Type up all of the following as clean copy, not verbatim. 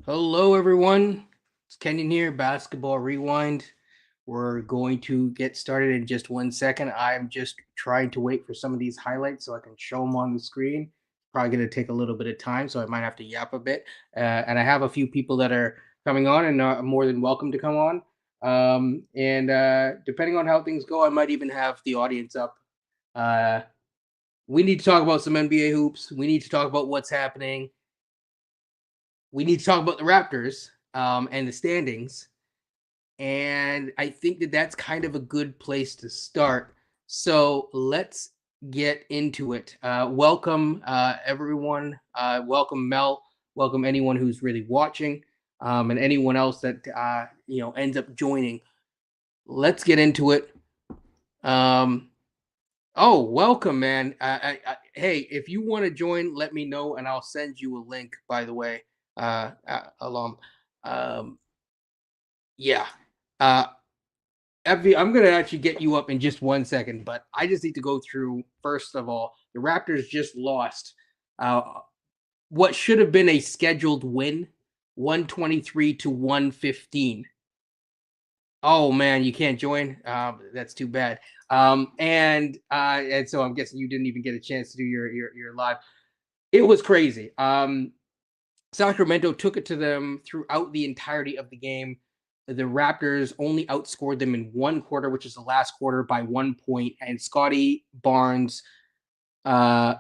Hello, everyone. It's Kenyon here, Basketball Rewind. We're going to get started in just 1 second. I'm just trying to wait for some of these highlights so I can show them on the screen. Probably going to take a little bit of time, so I might have to yap a bit. And I have a few people that are coming on and are more than welcome to come on. And depending on how things go, I might even have the audience up. Uh, we need to talk about some NBA hoops. We need to talk about what's happening. We need to talk about the Raptors and the standings. And I think that that's kind of a good place to start. So let's get into it. Welcome, everyone. Welcome, Mel. Welcome, anyone who's really watching, and anyone else that ends up joining. Let's get into it. Um, oh, welcome, man. Hey, if you want to join, let me know, and I'll send you a link. By the way, alum. Um, yeah. Uh, Effie, I'm gonna actually get you up in just 1 second, but I just need to go through first of all. The Raptors just lost uh, what should have been a scheduled win, 123 to 115. Oh man, you can't join. That's too bad. And so I'm guessing you didn't even get a chance to do your live. It was crazy. Sacramento took it to them throughout the entirety of the game. The Raptors only outscored them in one quarter, which is the last quarter, by 1 point. And Scotty Barnes, uh,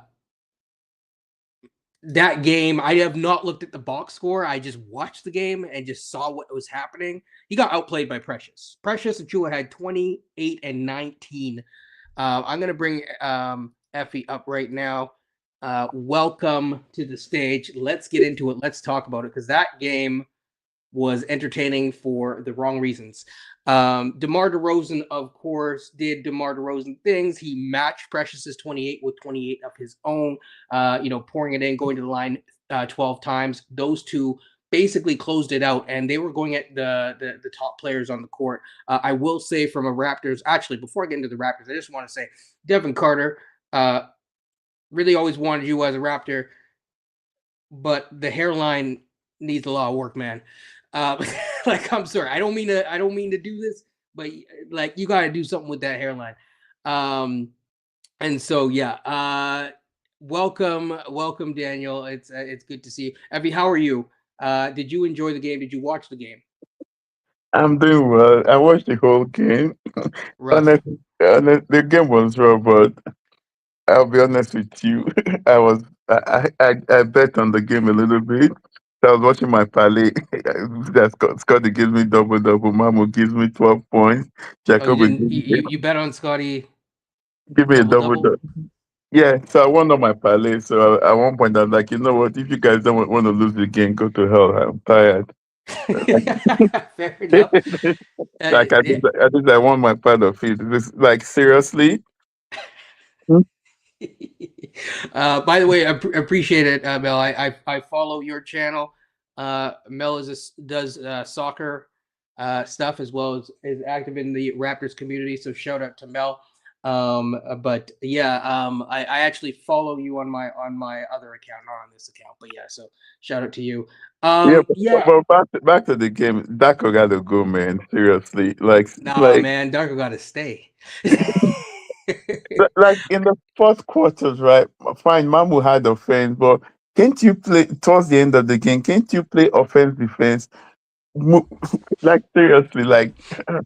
that game, I have not looked at the box score. I just watched the game and just saw what was happening. He got outplayed by Precious. Precious Achua had 28 and 19. I'm going to bring Effie up right now. Welcome to the stage. Let's get into it. Let's talk about it because that game was entertaining for the wrong reasons. DeMar DeRozan, of course, did DeMar DeRozan things. He matched Precious's 28 with 28 of his own, pouring it in, going to the line 12 times. Those two basically closed it out, and they were going at the top players on the court. I will say from a Raptors, actually, before I get into the Raptors, I just want to say Devin Carter, really always wanted you as a Raptor, but the hairline needs a lot of work, man. Uh, like I'm sorry, I don't mean to do this, but like you got to do something with that hairline. Um, and so yeah, welcome, Daniel. It's good to see you. Evie, how are you? Did you enjoy the game? Did you watch the game? I'm doing well. I watched the whole game. Rough. The game was rough, but I'll be honest with you. I was I bet on the game a little bit. So I was watching my parlay. That Scotty gives me double double. Mamu gives me 12 points. Oh, you Jacoby didn't. You bet on Scotty give me a double double double. double. Yeah, so I won on my parlay. So at one point I'm like, you know what? If you guys don't want to lose the game, go to hell. I'm tired. Fair enough. Like Yeah. I think I want my part of it. This, like seriously. By the way, I appreciate it, Mel. I follow your channel. Mel does soccer stuff as well as is active in the Raptors community. So shout out to Mel. But yeah, I actually follow you on my other account, not on this account. But yeah, so shout out to you. Yeah, Yeah. but back to the game. Dako got to go, man. Seriously, Nah, man, Darko got to stay. like in the fourth quarters, right? Fine, Mamu had offense, but can't you play towards the end of the game? Can't you play offense defense? Mo- like seriously, like. No.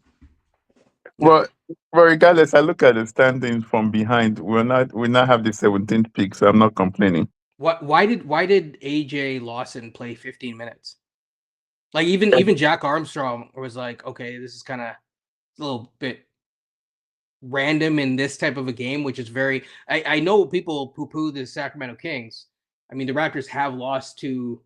Well, but regardless, I look at the standings from behind. We not have the 17th pick, so I'm not complaining. What? Why did AJ Lawson play 15 minutes? Like even Jack Armstrong was like, okay, this is kind of a little bit random in this type of a game, which is very. I know people poo poo the Sacramento Kings. I mean, the Raptors have lost to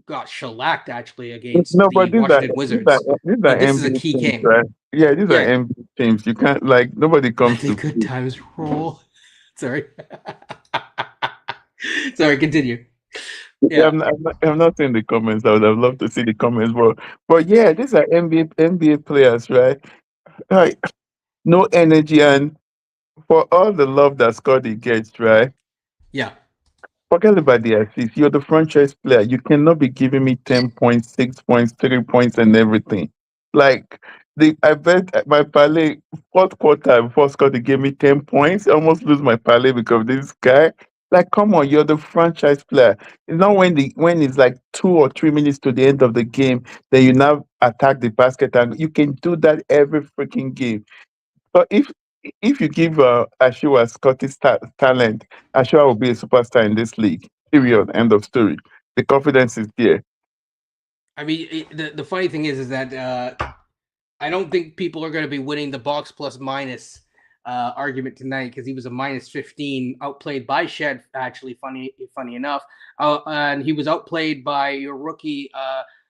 got shellacked actually against No, the but Washington Wizards, these are but this is a NBA key teams, game. right? Yeah, these are Yeah, NBA teams. You can't like nobody let comes the to good play. times roll. Sorry, sorry. Continue. Yeah, Yeah, I'm not seeing the comments. I would have loved to see the comments, but yeah, these are NBA players, right? Like no energy, and for all the love that Scotty gets, right? yeah. Forget about the assist. You're the franchise player. You cannot be giving me 10 points, 6 points, 3 points, and everything. Like I bet my parlay fourth quarter before Scotty gave me 10 points. I almost lose my parlay because of this guy. Like, come on, you're the franchise player. It's not when it's like 2 or 3 minutes to the end of the game, then you now attack the basket, and you can do that every freaking game. So if you give Ashua Scottish talent, Ashua will be a superstar in this league. Period. End of story. The confidence is there. I mean, the funny thing is that I don't think people are going to be winning the box plus minus argument tonight because he was a minus 15, outplayed by Shed. Actually, funny enough, and he was outplayed by your rookie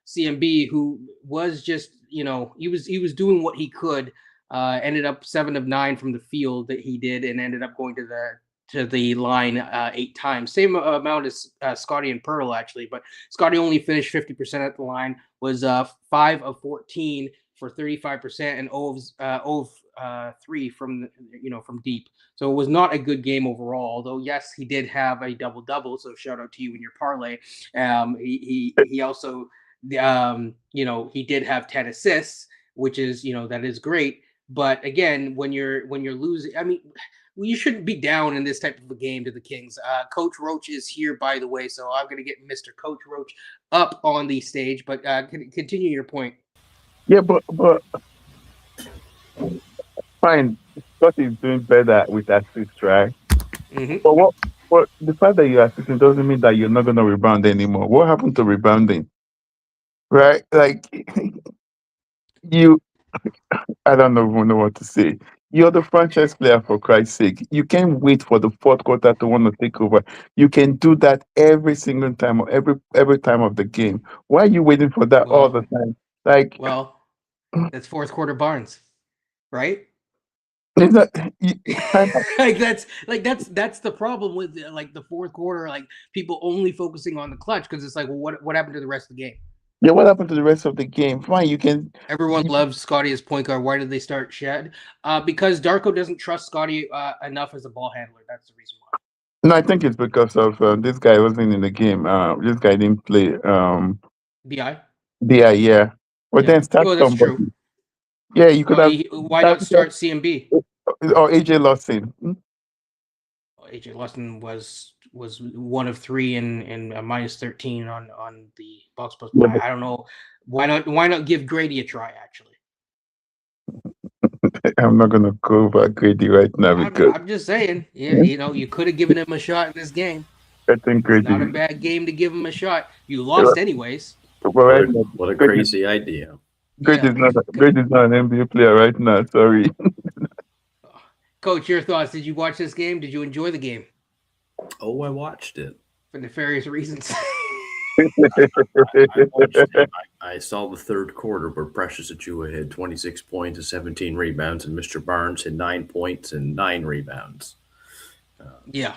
CMB, who was just he was doing what he could. Ended up 7 of 9 from the field that he did, and ended up going to the line 8 times. Same amount as Scotty and Pearl actually, but Scotty only finished 50% at the line. Was 5 of 14 for 35% and 0 of 3 from deep. So it was not a good game overall. Although yes, he did have a double double. So shout out to you in your parlay. He also he did have 10 assists, which is that is great. But again, when you're losing, I mean, you shouldn't be down in this type of a game to the Kings. Coach Roach is here, by the way, so I'm going to get Mr. Coach Roach up on the stage. But continue your point. Yeah, but fine. Scotty is doing better with assists, right? Mm-hmm. But what the fact that you're assisting doesn't mean that you're not gonna rebound anymore. What happened to rebounding? Right? Like you I don't even know what to say. You're the franchise player for Christ's sake. You can't wait for the fourth quarter to want to take over. You can do that every single time or every time of the game. Why are you waiting for that all the Well, time? Like well, that's fourth quarter Barnes, right? it's not you, time like that's the problem with like the fourth quarter, like people only focusing on the clutch because it's like, well, what happened to the rest of the game? yeah, what happened to the rest of the game? Fine, you can Everyone loves Scotty as point guard. Why did they start Shed? Because Darko doesn't trust Scotty enough as a ball handler. That's the reason why. no, I think it's because of this guy wasn't in the game. This guy didn't play. Bi. Yeah. But Yeah. then start Oh, that's true. somebody. Yeah, you could have Why not started start CMB? or AJ Lawson. AJ Lawson was 1 of 3 and a minus 13 on the box plus Yeah, buy. I don't know why not give Grady a try actually. I'm not gonna go over Grady right now I'm, because I'm just saying, yeah, yeah, you could have given him a shot in this game. I think It's not a Grady. bad game to give him a shot. You lost anyways. But What right a now, what a Grady, crazy idea. Yeah. Grady's not an NBA player right now. Sorry. Coach, your thoughts? Did you watch this game? Did you enjoy the game Oh, I watched it. for nefarious reasons? I watched it. I saw the third quarter where Precious Achua had 26 points and 17 rebounds, and Mr. Barnes had 9 points and 9 rebounds. Yeah.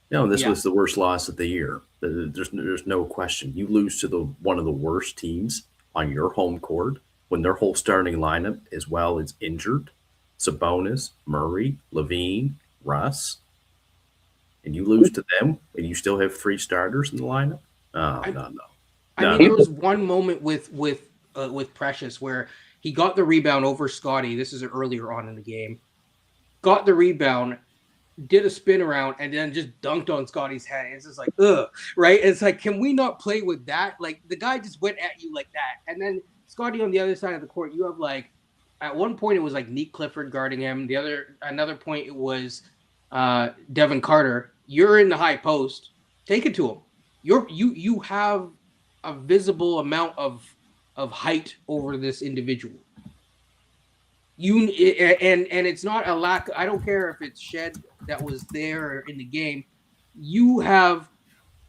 This Yeah. was the worst loss of the year. There's no question. You lose to the one of the worst teams on your home court when their whole starting lineup as well is injured. Sabonis, Murray, Levine, Russ, and you lose to them, and you still have 3 starters in the lineup. Oh I, no, no, I no, mean, there no. was one moment with Precious where he got the rebound over Scotty. This is earlier on in the game. Got the rebound, did a spin around, and then just dunked on Scotty's head. It's just like, ugh, right? It's like, can we not play with that? Like, the guy just went at you like that. And then Scotty on the other side of the court, you have like, at one point it was like Neat Clifford guarding him. Another point it was Devin Carter. You're in the high post. Take it to him. You have a visible amount of height over this individual. You and it's not a lack. I don't care if it's Shed that was there in the game. You have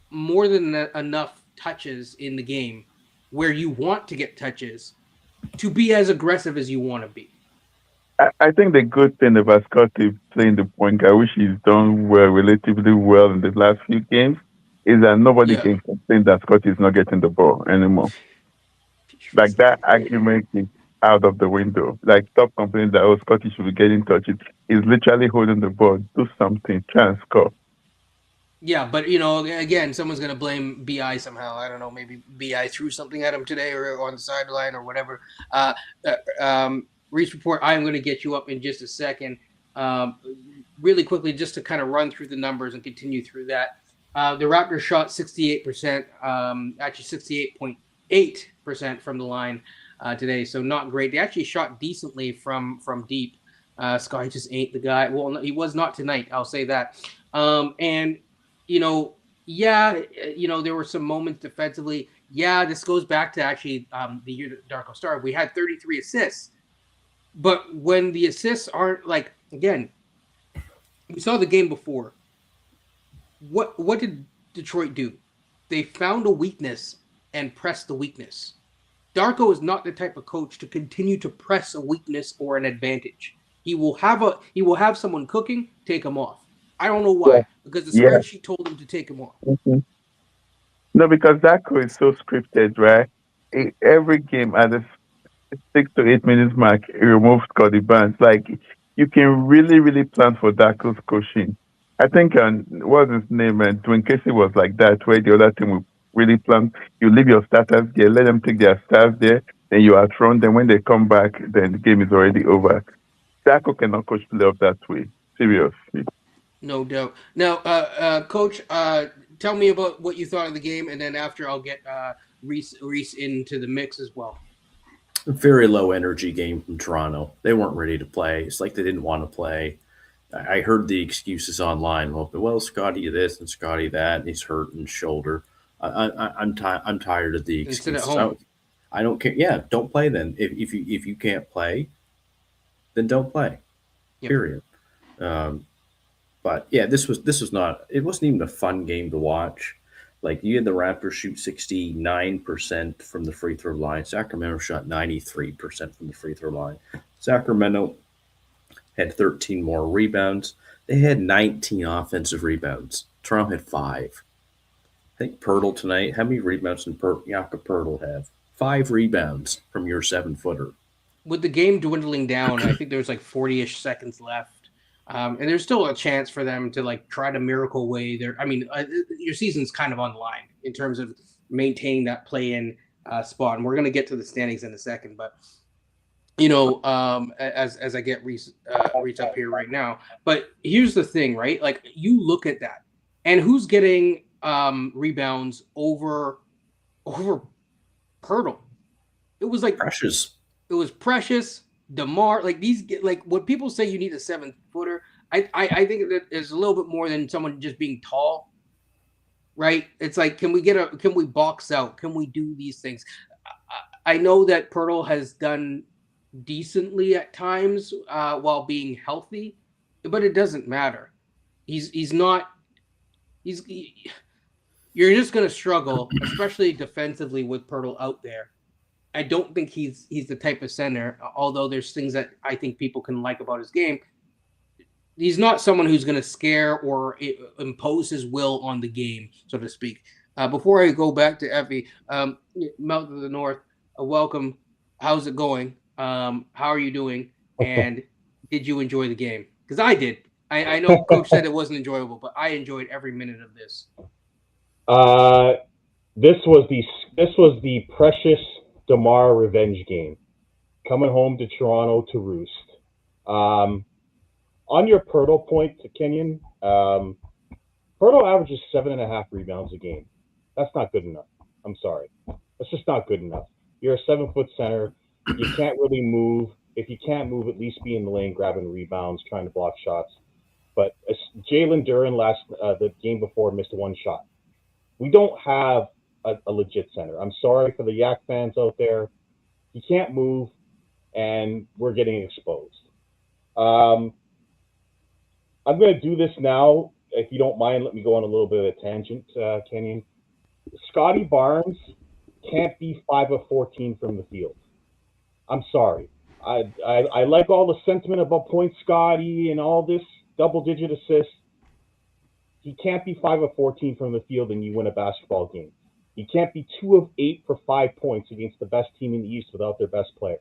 more than enough touches in the game where you want to get touches to be as aggressive as you want to be. I think the good thing about Scotty playing the point guard, which he's done relatively well in the last few games, is that nobody Yeah. can complain that Scotty is not getting the ball anymore. Like that argument is out of the window. Like stop complaining that Scotty should be getting touches. He's literally holding the ball. Do something. Try and score. Yeah, but you know, again, someone's gonna blame Bi somehow. I don't know. Maybe Bi threw something at him today, or on the sideline, or whatever. Reese report. I'm going to get you up in just a second. Um, really quickly, just to kind of run through the numbers and continue through that. The Raptors shot 68%, actually 68.8% from the line today, so not great. They actually shot decently from deep. Scotty just ain't the guy. Well, he was not tonight. I'll say that. And you know, yeah, you know, there were some moments defensively. Yeah, this goes back to actually the year that Darko started. We had 33 assists, but when the assists aren't like, again, we saw the game before. What did Detroit do? They found a weakness and pressed the weakness. Darko is not the type of coach to continue to press a weakness or an advantage. He will have someone cooking, take him off. I don't know Yeah. why, because the Yeah. spreadsheet told him to take him off. Mhm. No, because that crew is so scripted, right? Every game at the 6 to 8 minutes mark, he removes Scotty Barnes. Like you can really, really plan for Darko's coaching. I think what's his name? Dwayne Casey was like that, where the other team will really plan. You leave your starters there, let them take their stars there, then you outrun them. When they come back, then the game is already over. Darko cannot coach playoff that way. Seriously. No doubt. Now, Coach, tell me about what you thought of the game, and then after I'll get Reese into the mix as well. Very low energy game from Toronto. They weren't ready to play. It's like they didn't want to play. I heard the excuses online. Well, Scotty this and Scotty that, and he's hurt in his shoulder. I'm tired of the And sit at excuses. home. I don't care. Yeah, don't play then. If you can't play, then don't play. Yep. Period. But yeah, this was not. It wasn't even a fun game to watch. Like you had the Raptors shoot 69% from the free throw line. Sacramento shot 93% from the free throw line. Sacramento had 13 more rebounds. They had 19 offensive rebounds. Toronto had 5. I think Pirtle tonight. How many rebounds did Jakob Pirtle have? 5 rebounds from your 7-footer. With the game dwindling down, I think there's like 40-ish seconds left. And there's still a chance for them to like try to miracle way there. I mean, your season's kind of on the line in terms of maintaining that play-in spot. And we're going to get to the standings in a second, but you know, as I get Reese up here right now. But here's the thing, right? Like you look at that, and who's getting rebounds over Pirtle? It was like Precious. It was Precious, DeMar. Like these, like when people say you need a 7-footer, I think that there's a little bit more than someone just being tall, right? It's like, can we box out? Can we do these things? I know that Pirtle has done decently at times while being healthy, but it doesn't matter. He's not. You're just gonna struggle, especially defensively with Pirtle out there. I don't think he's the type of center. Although there's things that I think people can like about his game, he's not someone who's going to scare or impose his will on the game, so to speak. Before I go back to Effie, Mouth of the North, welcome. How's it going? How are you doing? And did you enjoy the game? Because I did. I know Coach said it wasn't enjoyable, but I enjoyed every minute of this. This was the precious DeMar revenge game, coming home to Toronto to roost. On your Pirtle point, Kenyon, Pirtle averages 7.5 rebounds a game. That's not good enough. I'm sorry. That's just not good enough. You're a 7-foot center. You can't really move. If you can't move, at least be in the lane grabbing rebounds, trying to block shots. But Jalen Duren the game before missed 1 shot. We don't have a legit center. I'm sorry for the Yak fans out there. He can't move, and we're getting exposed. I'm going to do this now. If you don't mind, let me go on a little bit of a tangent, Kenyon. Scotty Barnes can't be 5 of 14 from the field. I'm sorry. I like all the sentiment about Point Scotty and all this double-digit assists. He can't be 5 of 14 from the field and you win a basketball game. He can't be 2 of 8 for 5 points against the best team in the East without their best player.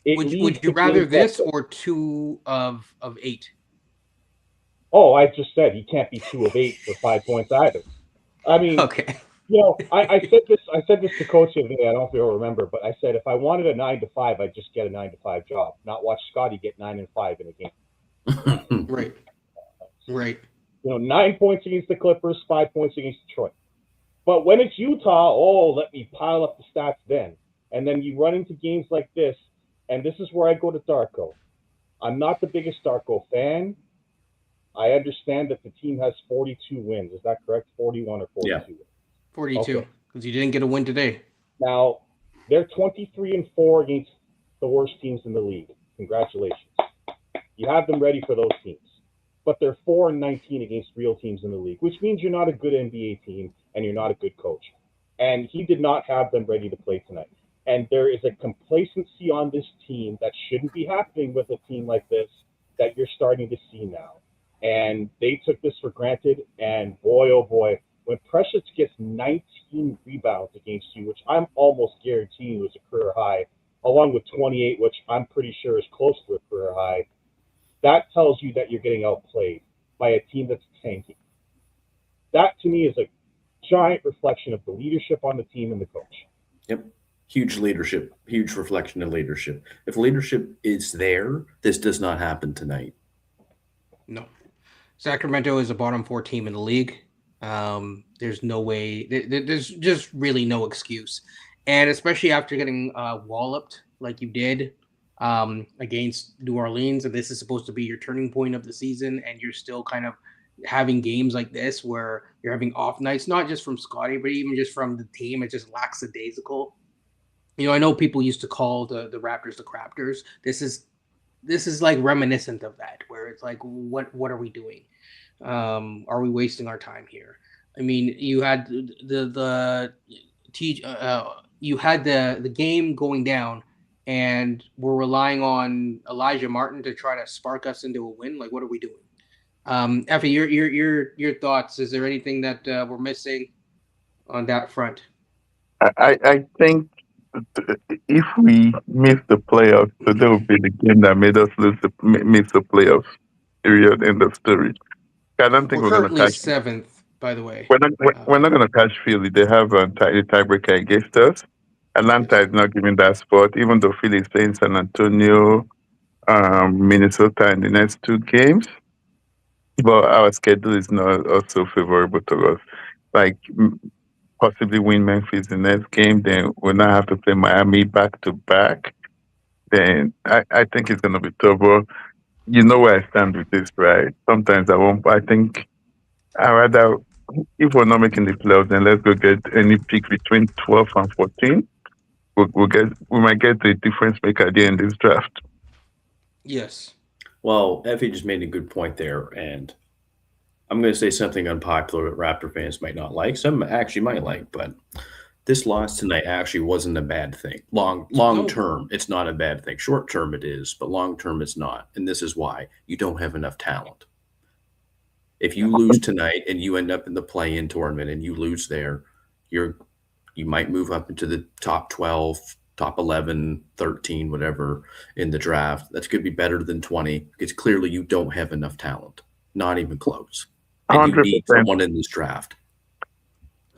Would you rather this or 2 of 8? Oh, I just said he can't be 2 of 8 for 5 points either. I mean, Okay. I said this to Coach the other day. I don't know if you'll remember, but I said if I wanted a 9 to 5, I'd just get a 9 to 5 job, not watch Scotty get 9 and 5 in a game. Right. Right. 9 points against the Clippers, 5 points against Detroit. But when it's Utah, let me pile up the stats then. And then you run into games like this, and this is where I go to Darko. I'm not the biggest Darko fan. I understand that the team has 42 wins. Is that correct? 41 or 42 Yeah. wins? 42, because you didn't get a win today. Now, they're 23-4 against the worst teams in the league. Congratulations. You have them ready for those teams. But they're 4-19 against real teams in the league, which means you're not a good NBA team and you're not a good coach. And he did not have them ready to play tonight. And there is a complacency on this team that shouldn't be happening with a team like this that you're starting to see now. And they took this for granted. And boy, oh boy, when Precious gets 19 rebounds against you, which I'm almost guaranteeing was a career high, along with 28, which I'm pretty sure is close to a career high, that tells you that you're getting outplayed by a team that's tanking. That, to me, is a giant reflection of the leadership on the team and the coach. Yep. Huge leadership, huge reflection of leadership. If leadership is there, this does not happen tonight. No. Sacramento is a bottom 4 team in the league. There's no way. There's just really no excuse. And especially after getting walloped like you did against New Orleans, and this is supposed to be your turning point of the season, and you're still kind of having games like this where you're having off nights, not just from Scotty, but even just from the team. It just lackadaisical. I know people used to call the Raptors the Craptors. This is like reminiscent of that, where it's like, what are we doing? Are we wasting our time here? I mean, you had you had the game going down, and we're relying on Elijah Martin to try to spark us into a win. Like, what are we doing? Effie, your thoughts? Is there anything that we're missing on that front? I think if we miss the playoffs, today will be the game that made us miss the playoffs. Period. End of story. I don't think We're we're gonna currently catch. 7th, by the way. We're not gonna catch Philly. They have a tiebreaker against us. Atlanta is not giving that spot, even though Philly is playing San Antonio, Minnesota in the next 2 games. But our schedule is not also favorable to us. Like possibly win Memphis the next game, then we'll not have to play Miami back to back. Then I think it's gonna be tough. But you know where I stand with this, right? Sometimes I won't. I think I rather if we're not making the playoffs, then let's go get any pick between 12 and 14. We might get a difference maker at the end of this draft. Yes. Well, Effie just made a good point there, and I'm going to say something unpopular that Raptor fans might not like. Some actually might like, but this loss tonight actually wasn't a bad thing. Long term, it's not a bad thing. Short term, it is, but long term, it's not. And this is why you don't have enough talent. If you lose tonight and you end up in the play-in tournament and you lose there, you might move up into the top 12, top 11, 13, whatever in the draft. That's going to be better than 20 because clearly you don't have enough talent. Not even close. And 100%. you need someone in this draft.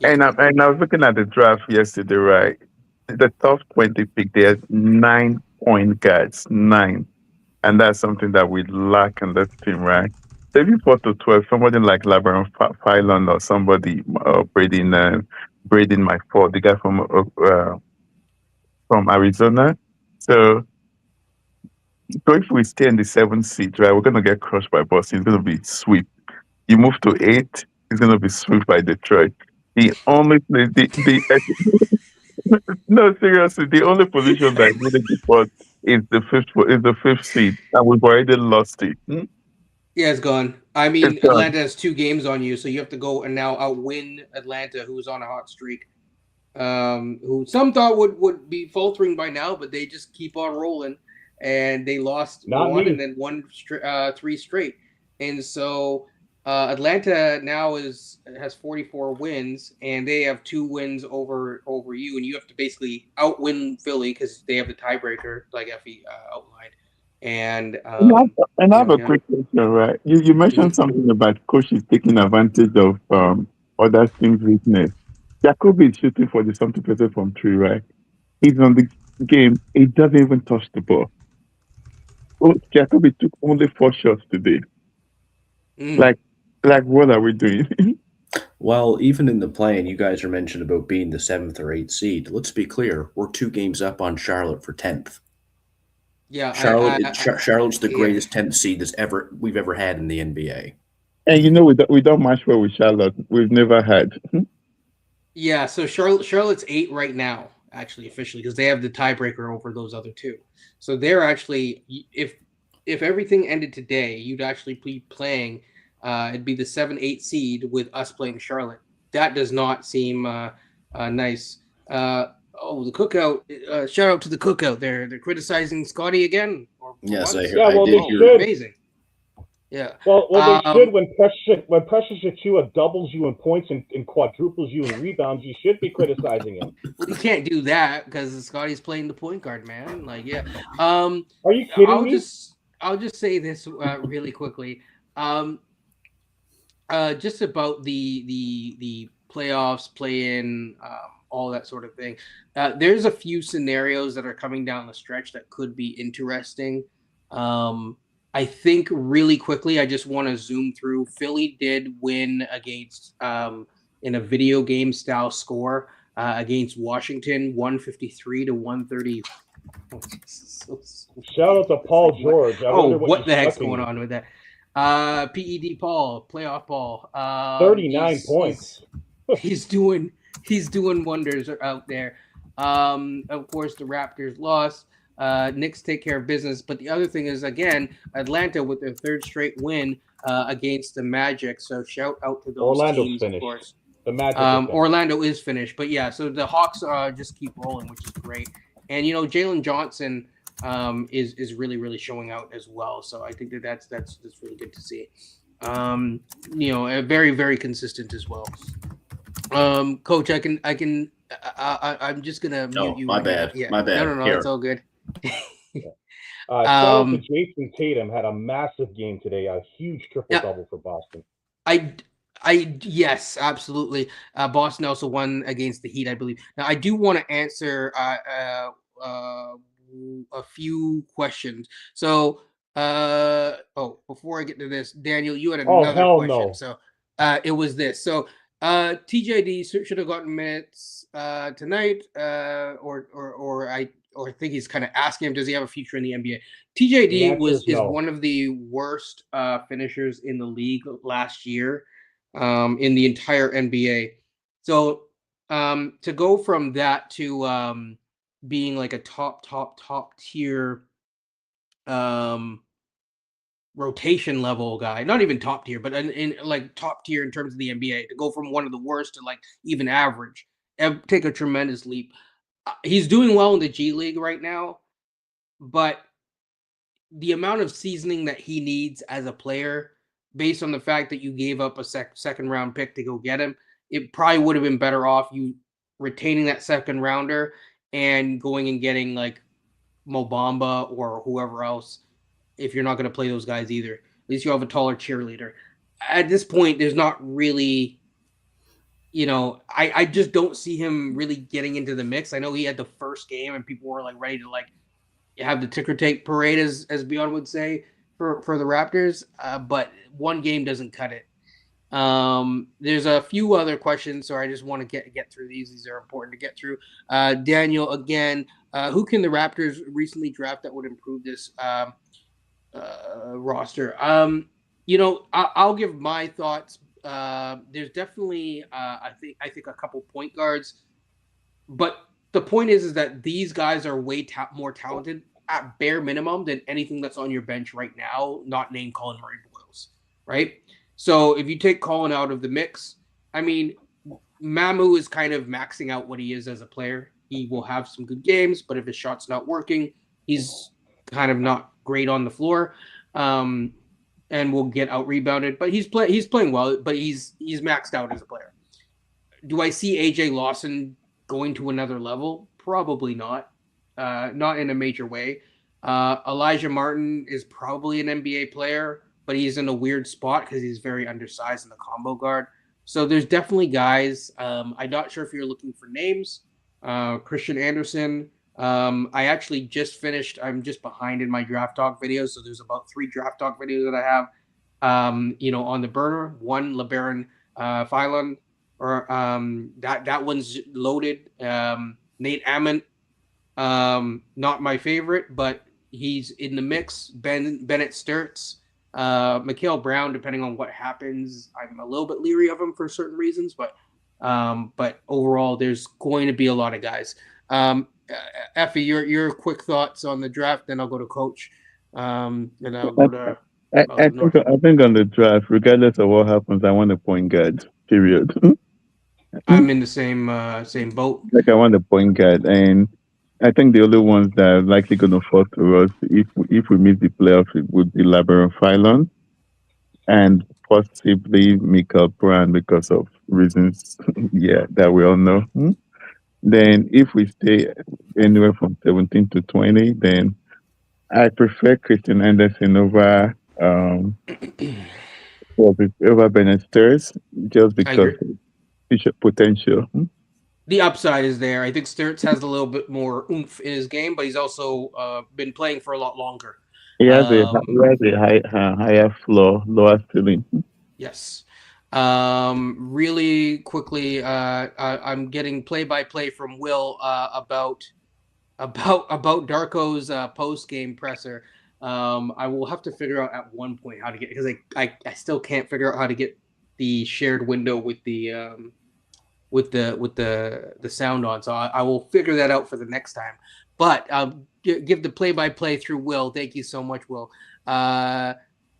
And I was looking at the draft yesterday, right? The top 20 pick, they had 9 point guards, 9. And that's something that we lack in this team, right? Maybe 4 to 12, somebody like Labaron Phylon or somebody, Braden my fault, the guy from Arizona. So if we stay in the 7th seed, right, we're gonna get crushed by Boston. It's gonna be sweep. You move to 8, it's gonna be swept by Detroit. The only place, no, seriously, the only position that really support is the 5th seed, and we've already lost it. Yeah, it's gone. I mean, It's gone. Atlanta has 2 games on you, so you have to go and now outwin Atlanta, who's on a hot streak. Who some thought would be faltering by now, but they just keep on rolling, and they lost and then won 3 straight. And so Atlanta now has 44 wins, and they have 2 wins over you, and you have to basically outwin Philly because they have the tiebreaker, like Effie outlined. And And I have a yeah. quick question, right? You mentioned something about coaches taking advantage of other teams' weakness. Jacoby is shooting for the 70% from three, right? He's on the game. He doesn't even touch the ball. Oh, Jacoby took only 4 shots today. Mm. Like, what are we doing? Well, even in the play-in, you guys are mentioned about being the 7th or 8th seed. Let's be clear, we're 2 games up on Charlotte for 10th. Yeah, Charlotte's the yeah. greatest 10th seed we've ever had in the NBA. And we don't match well with Charlotte. We've never had. Yeah, so Charlotte's 8 right now, actually officially, because they have the tiebreaker over those other 2. So they're actually, if everything ended today, you'd actually be playing. It'd be the 7-8 seed with us playing Charlotte. That does not seem nice. The cookout! Shout out to the cookout. They're criticizing Scotty again. Or Yes, once. Yeah, well, did they hear. should. Amazing. Yeah. Well, they should. When Precious Achua doubles you in points and quadruples you in rebounds, you should be criticizing him. Well, you can't do that because Scotty's playing the point guard, man. Like, yeah. Are you kidding me? I'll just say this really quickly. Just about the playoffs, play-in, all that sort of thing. There's a few scenarios that are coming down the stretch that could be interesting. I think really quickly, I just want to zoom through. Philly did win against in a video game style score against Washington, 153 to 130. Shout out to Paul George. What the heck's going on with that? PED Paul, playoff Paul. 39 points. He's doing wonders out there. Of course, the Raptors lost. Knicks take care of business. But the other thing is, again, Atlanta with their 3rd straight win against the Magic. So shout out to those Orlando's teams, finished. Of course. The Magic Orlando is finished. But yeah, so the Hawks just keep rolling, which is great. And, Jalen Johnson is really, really showing out as well. So I think that's really good to see. Very, very consistent as well. Coach, I'm just gonna mute you. My bad. Yeah. My bad. No, it's all good. Shout out to Jason Tatum, had a massive game today, a huge triple-double for Boston. Yes, absolutely. Boston also won against the Heat, I believe. Now, I do want to answer a few questions. So, before I get to this, Daniel, you had another question. No. So, it was this. So, TJD should have gotten minutes tonight, or I think he's kind of asking him, does he have a future in the NBA? TJD is one of the worst finishers in the league last year, in the entire NBA. So to go from that to being like a top tier rotation level guy, not even top tier, but in like top tier in terms of the NBA, to go from one of the worst to like even average, take a tremendous leap. He's doing well in the G League right now, but the amount of seasoning that he needs as a player, based on the fact that you gave up a second round pick to go get him, it probably would have been better off you retaining that second rounder and going and getting like Mo Bamba or whoever else. If you're not going to play those guys either, at least you have a taller cheerleader. At this point, there's not really, I just don't see him really getting into the mix. I know he had the first game and people were like ready to like have the ticker tape parade, as Beyond would say, for the Raptors. But one game doesn't cut it. There's a few other questions, so I just want to get through these. These are important to get through. Daniel, again, who can the Raptors recently draft that would improve this roster? I'll give my thoughts. There's definitely I think a couple point guards, but the point is that these guys are way more talented at bare minimum than anything that's on your bench right now, not named Colin Murray-Boyles, right? So if you take Colin out of the mix, I mean, Mamu is kind of maxing out what he is as a player. He will have some good games, but if his shot's not working, he's kind of not great on the floor, and will get out rebounded. But he's playing well, but he's maxed out as a player. Do I see AJ Lawson going to another level? Probably not. Not in a major way. Elijah Martin is probably an NBA player, but he's in a weird spot because he's very undersized in the combo guard. So there's definitely guys. I'm not sure if you're looking for names. Christian Anderson. I actually just finished. I'm just behind in my draft talk videos, so there's about 3 draft talk videos that I have. On the burner. One LeBaron Phylon, or that one's loaded. Nate Ammon, not my favorite, but he's in the mix. Bennett Sturts, Mikhail Brown, depending on what happens, I'm a little bit leery of him for certain reasons, but overall, there's going to be a lot of guys. Effie, your quick thoughts on the draft, then I'll go to Coach, and I'll go to North. I think on the draft, regardless of what happens, I want a point guard. Period. I'm in the same boat. Like I want a point guard, and I think the only ones that are likely going to fall to us if we miss the playoffs, it would be LeBaron Phylon and possibly Michael Brown because of reasons, that we all know. Then if we stay anywhere from 17 to 20, then I prefer Christian Anderson over over Bennett Sturts just because of future potential. The upside is there. I think Sturts has a little bit more oomph in his game, but he's also been playing for a lot longer. He has a higher floor, lower ceiling. Yes. Really quickly, I'm getting play-by-play from Will about Darko's post game presser. I will have to figure out at one point how to get, because I still can't figure out how to get the shared window with the sound on. So I will figure that out for the next time. But give the play-by-play through Will. Thank you so much, Will.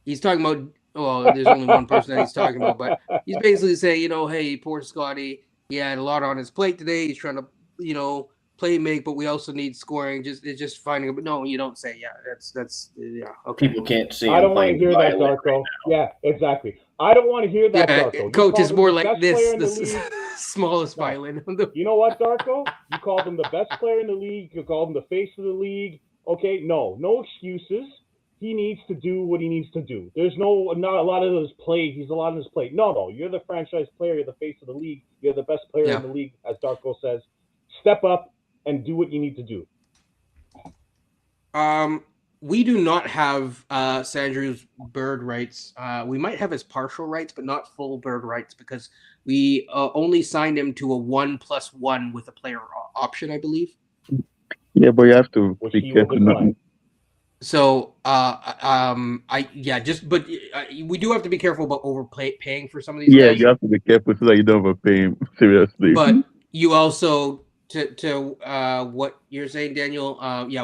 He's talking about. Well, there's only one person that he's talking about, but he's basically saying, hey, poor Scotty. He had a lot on his plate today. He's trying to, play make, but we also need scoring. It's just finding. But no, you don't say. Yeah, that's okay. People can't see. I don't want to hear that, Darko. Right, yeah, exactly. I don't want to hear that, Darko. Coach is more like this, the smallest violin. You know what, Darko? You called him the best player in the league. You called him the face of the league. Okay, no excuses. He needs to do what he needs to do. There's not a lot of his play. He's a lot of his play. No. You're the franchise player. You're the face of the league. You're the best player in the league, as Darko says. Step up and do what you need to do. We do not have Sandrew's bird rights. We might have his partial rights, but not full bird rights because we only signed him to a 1+1 with a player option, I believe. Yeah, but you have to be careful. So, we do have to be careful about overpaying for some of these. Yeah, guys. You have to be careful so that you don't overpay him seriously. But you also, to what you're saying, Daniel,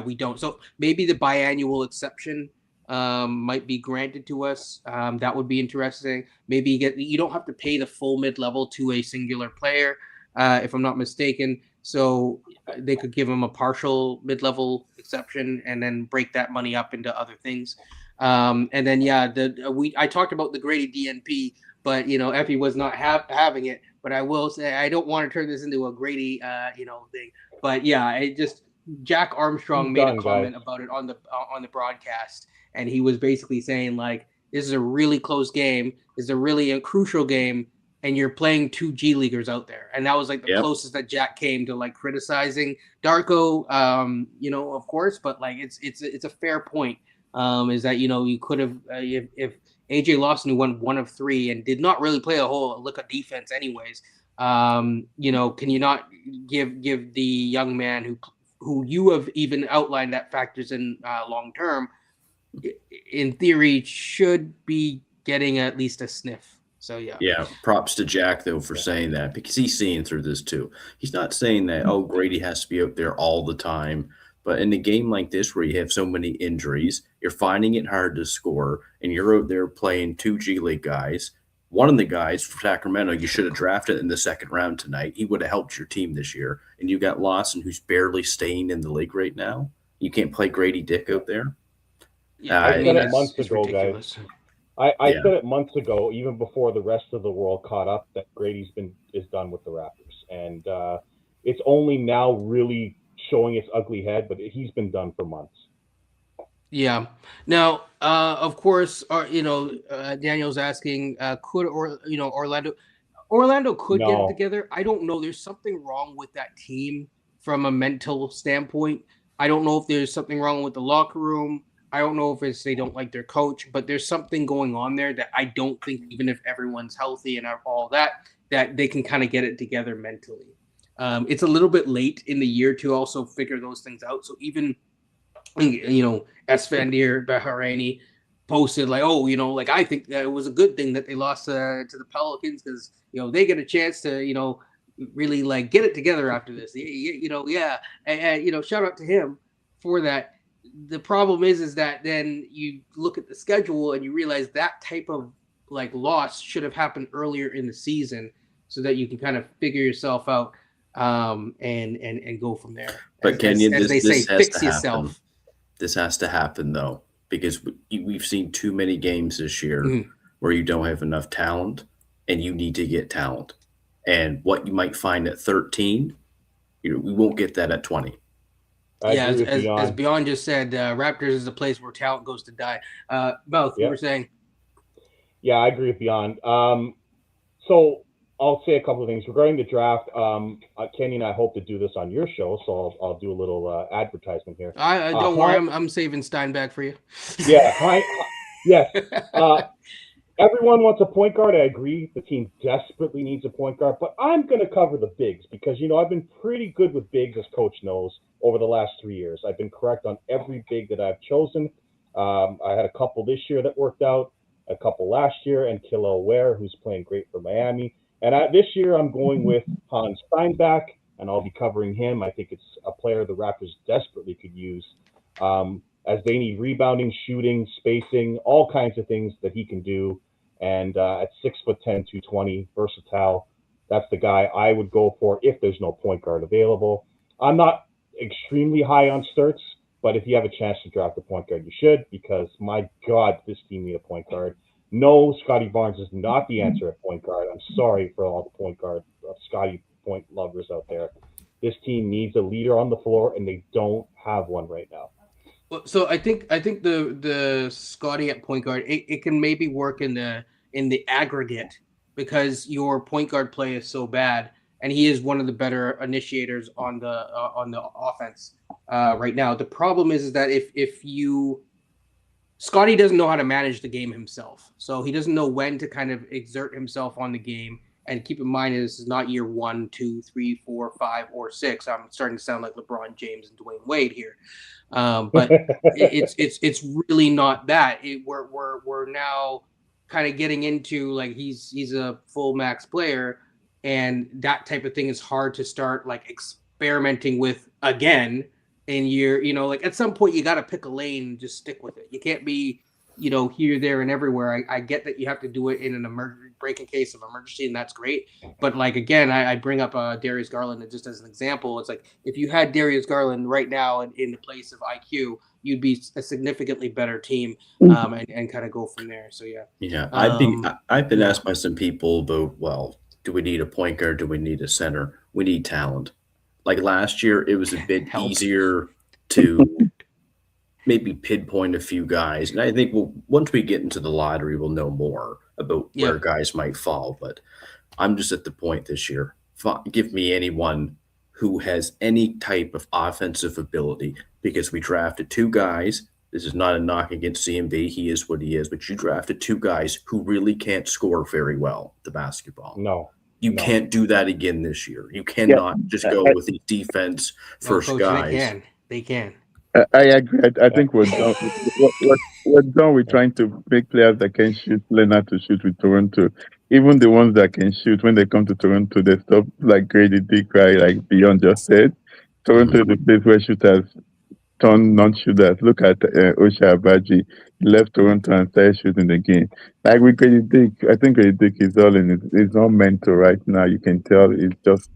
we don't. So maybe the biannual exception might be granted to us. That would be interesting. Maybe you don't have to pay the full mid-level to a singular player, if I'm not mistaken. So they could give him a partial mid-level exception and then break that money up into other things. And then I talked about the Grady DNP, but Effie was not having it. But I will say I don't want to turn this into a Grady thing. But Jack Armstrong made a comment about it on the broadcast, and he was basically saying like, this is a really close game. This is a really crucial game. And you're playing 2 G Leaguers out there. And that was like the closest that Jack came to like criticizing Darko, of course, but like it's a fair point. Is that, you could have, if AJ Lawson, who won 1 of 3 and did not really play a whole lick of defense anyways, can you not give the young man who you have even outlined that factors in long term, in theory, should be getting at least a sniff. So, yeah. Props to Jack, though, for saying that, because he's seeing through this, too. He's not saying that, Grady has to be out there all the time. But in a game like this where you have so many injuries, you're finding it hard to score, and you're out there playing 2 G League guys. One of the guys for Sacramento, you should have drafted in the second round tonight. He would have helped your team this year. And you got Lawson, who's barely staying in the league right now. You can't play Grady Dick out there. Yeah, I said it months ago, guys. I said it months ago, even before the rest of the world caught up, that Grady's is done with the Raptors, and it's only now really showing its ugly head. But he's been done for months. Yeah. Now, of course, Daniel's asking, Orlando could get it No. together. I don't know. There's something wrong with that team from a mental standpoint. I don't know if there's something wrong with the locker room. I don't know if it's they don't like their coach, but there's something going on there that I don't think, even if everyone's healthy and all that, that they can kind of get it together mentally. It's a little bit late in the year to also figure those things out. So even Esfandir Bahraini posted like, oh, like I think that it was a good thing that they lost to the Pelicans because they get a chance to really like get it together after this. Yeah, and shout out to him for that. The problem is that then you look at the schedule and you realize that type of like loss should have happened earlier in the season so that you can kind of figure yourself out and go from there. But Kenyon, As they say, this has fix to happen. yourself. This has to happen though, because we've seen too many games this year Mhm. where you don't have enough talent, and you need to get talent. And what you might find at 13, we won't get that at 20. I Yeah, agree with as Beyond. Beyond just said, Raptors is a place where talent goes to die. Both you Yeah. were saying. Yeah, I agree with Beyond. So I'll say a couple of things regarding the draft. Kenny and I hope to do this on your show, so I'll do a little advertisement here. I don't worry, I'm saving Steinbeck for you. Yeah, yes. Everyone wants a point guard. I agree. The team desperately needs a point guard, but I'm going to cover the bigs because I've been pretty good with bigs, as Coach knows, over the last 3 years. I've been correct on every big that I've chosen. I had a couple this year that worked out, a couple last year, and Kilo Ware, who's playing great for Miami. And this year, I'm going with Hans Steinbach, and I'll be covering him. I think it's a player the Raptors desperately could use, as they need rebounding, shooting, spacing, all kinds of things that he can do. And at 6'10", 220, versatile, that's the guy I would go for if there's no point guard available. I'm not extremely high on Sturts, but if you have a chance to draft a point guard, you should, because my God, this team need a point guard. No, Scotty Barnes is not the answer at point guard. I'm sorry for all the point guard Scotty point lovers out there. This team needs a leader on the floor, and they don't have one right now. Well, so I think the Scotty at point guard it can maybe work in the aggregate because your point guard play is so bad, and he is one of the better initiators on the offense right now. The problem is that if you Scotty doesn't know how to manage the game himself, so he doesn't know when to kind of exert himself on the game. And keep in mind, this is not year 1, 2, 3, 4, 5, or 6. I'm starting to sound like LeBron James and Dwayne Wade here, but it's really not that. We're now kind of getting into like he's a full max player, and that type of thing is hard to start like experimenting with again. And you're like at some point you got to pick a lane and just stick with it. You can't be here, there, and everywhere. I get that you have to do it in an break in case of emergency, and that's great. But like again, I bring up Darius Garland just as an example. It's like if you had Darius Garland right now in the place of IQ, you'd be a significantly better team, and kind of go from there. So yeah. Yeah, I've been asked by some people about, well, do we need a point guard? Do we need a center? We need talent. Like last year, it was a bit easier to maybe pinpoint a few guys. And I think once we get into the lottery, we'll know more about where guys might fall. But I'm just at the point this year. Give me anyone who has any type of offensive ability, because we drafted 2 guys. This is not a knock against CMB. He is what he is. But you drafted 2 guys who really can't score very well the basketball. No. You can't do that again this year. You cannot just go with the defense first guys. They can. I agree. I think we're done. We're done with trying to make players that can shoot learn how to shoot with Toronto. Even the ones that can shoot, when they come to Toronto, they stop like Grady Dick, right? Like Beyond just said. Toronto is the place where shooters turn non-shooters. Look at Osha Abaji. He left Toronto and started shooting the game. Like with Grady Dick, I think Grady Dick is all in it. It's not mental right now. You can tell it's just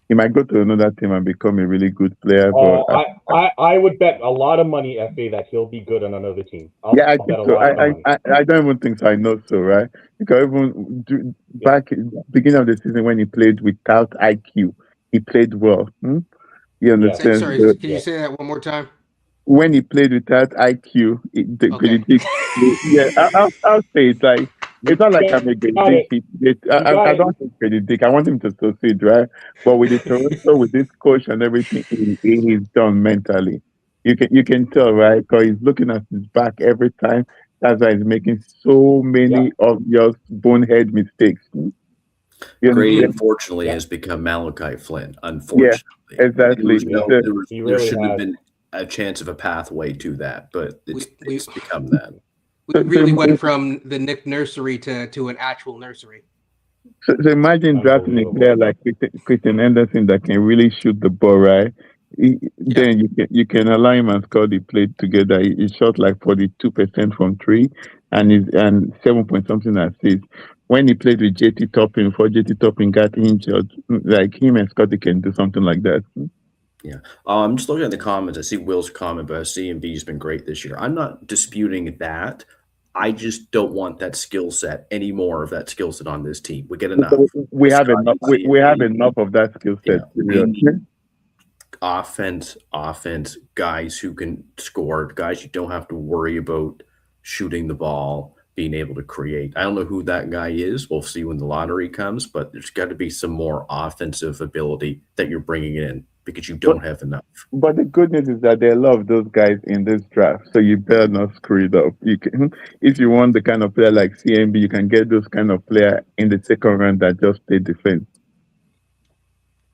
he might go to another team and become a really good player. But I would bet a lot of money, FA, that he'll be good on another team. I think so. I don't even think so. I know so, right? Because even back beginning of the season when he played without IQ, he played well. You understand? Sorry, can you say that one more time? when he played without IQ, the Okay. predict. Yeah, I'll say it like it's not like I'm a got it. predict. You got I it. don't want to predict. I want him to succeed, right? But with the Toronto, with this coach and everything, he's done mentally. You can tell, right? Because he's looking at his back every time. That's why he's making so Yeah. many obvious bonehead mistakes. You Gray, Mhm. understand? unfortunately, Yeah. has become Malachi Flynn. Yeah, Unfortunately, exactly. He there really shouldn't have has. been a chance of a pathway to that, but We it's become that. we really went from the Nick nursery to an actual nursery. So imagine drafting a Unbelievable. player like Christian Anderson that can really shoot the ball, right? Yeah. Then you can allow him and Scotty played together. He shot like 42% from three, and 7 point something assists. When he played with JT Topping, before JT Topping got injured, like him and Scotty can do something like that. Yeah. I'm just looking at the comments. I see Will's comment, but CMB has been great this year. I'm not disputing that. I just don't want that skill set, any more of that skill set on this team. We get enough. We have enough. Scotty, We have CMB. enough of that skill Yeah. set. We Period. need offense, guys who can score, guys you don't have to worry about shooting the ball, being able to create. I don't know who that guy is. We'll see when the lottery comes, but there's got to be some more offensive ability that you're bringing in because you don't have enough. But the good news is that there are a lot of those guys in this draft, so you better not screw it up. You can, if you want the kind of player like CMB, you can get those kind of player in the second round that just play defense.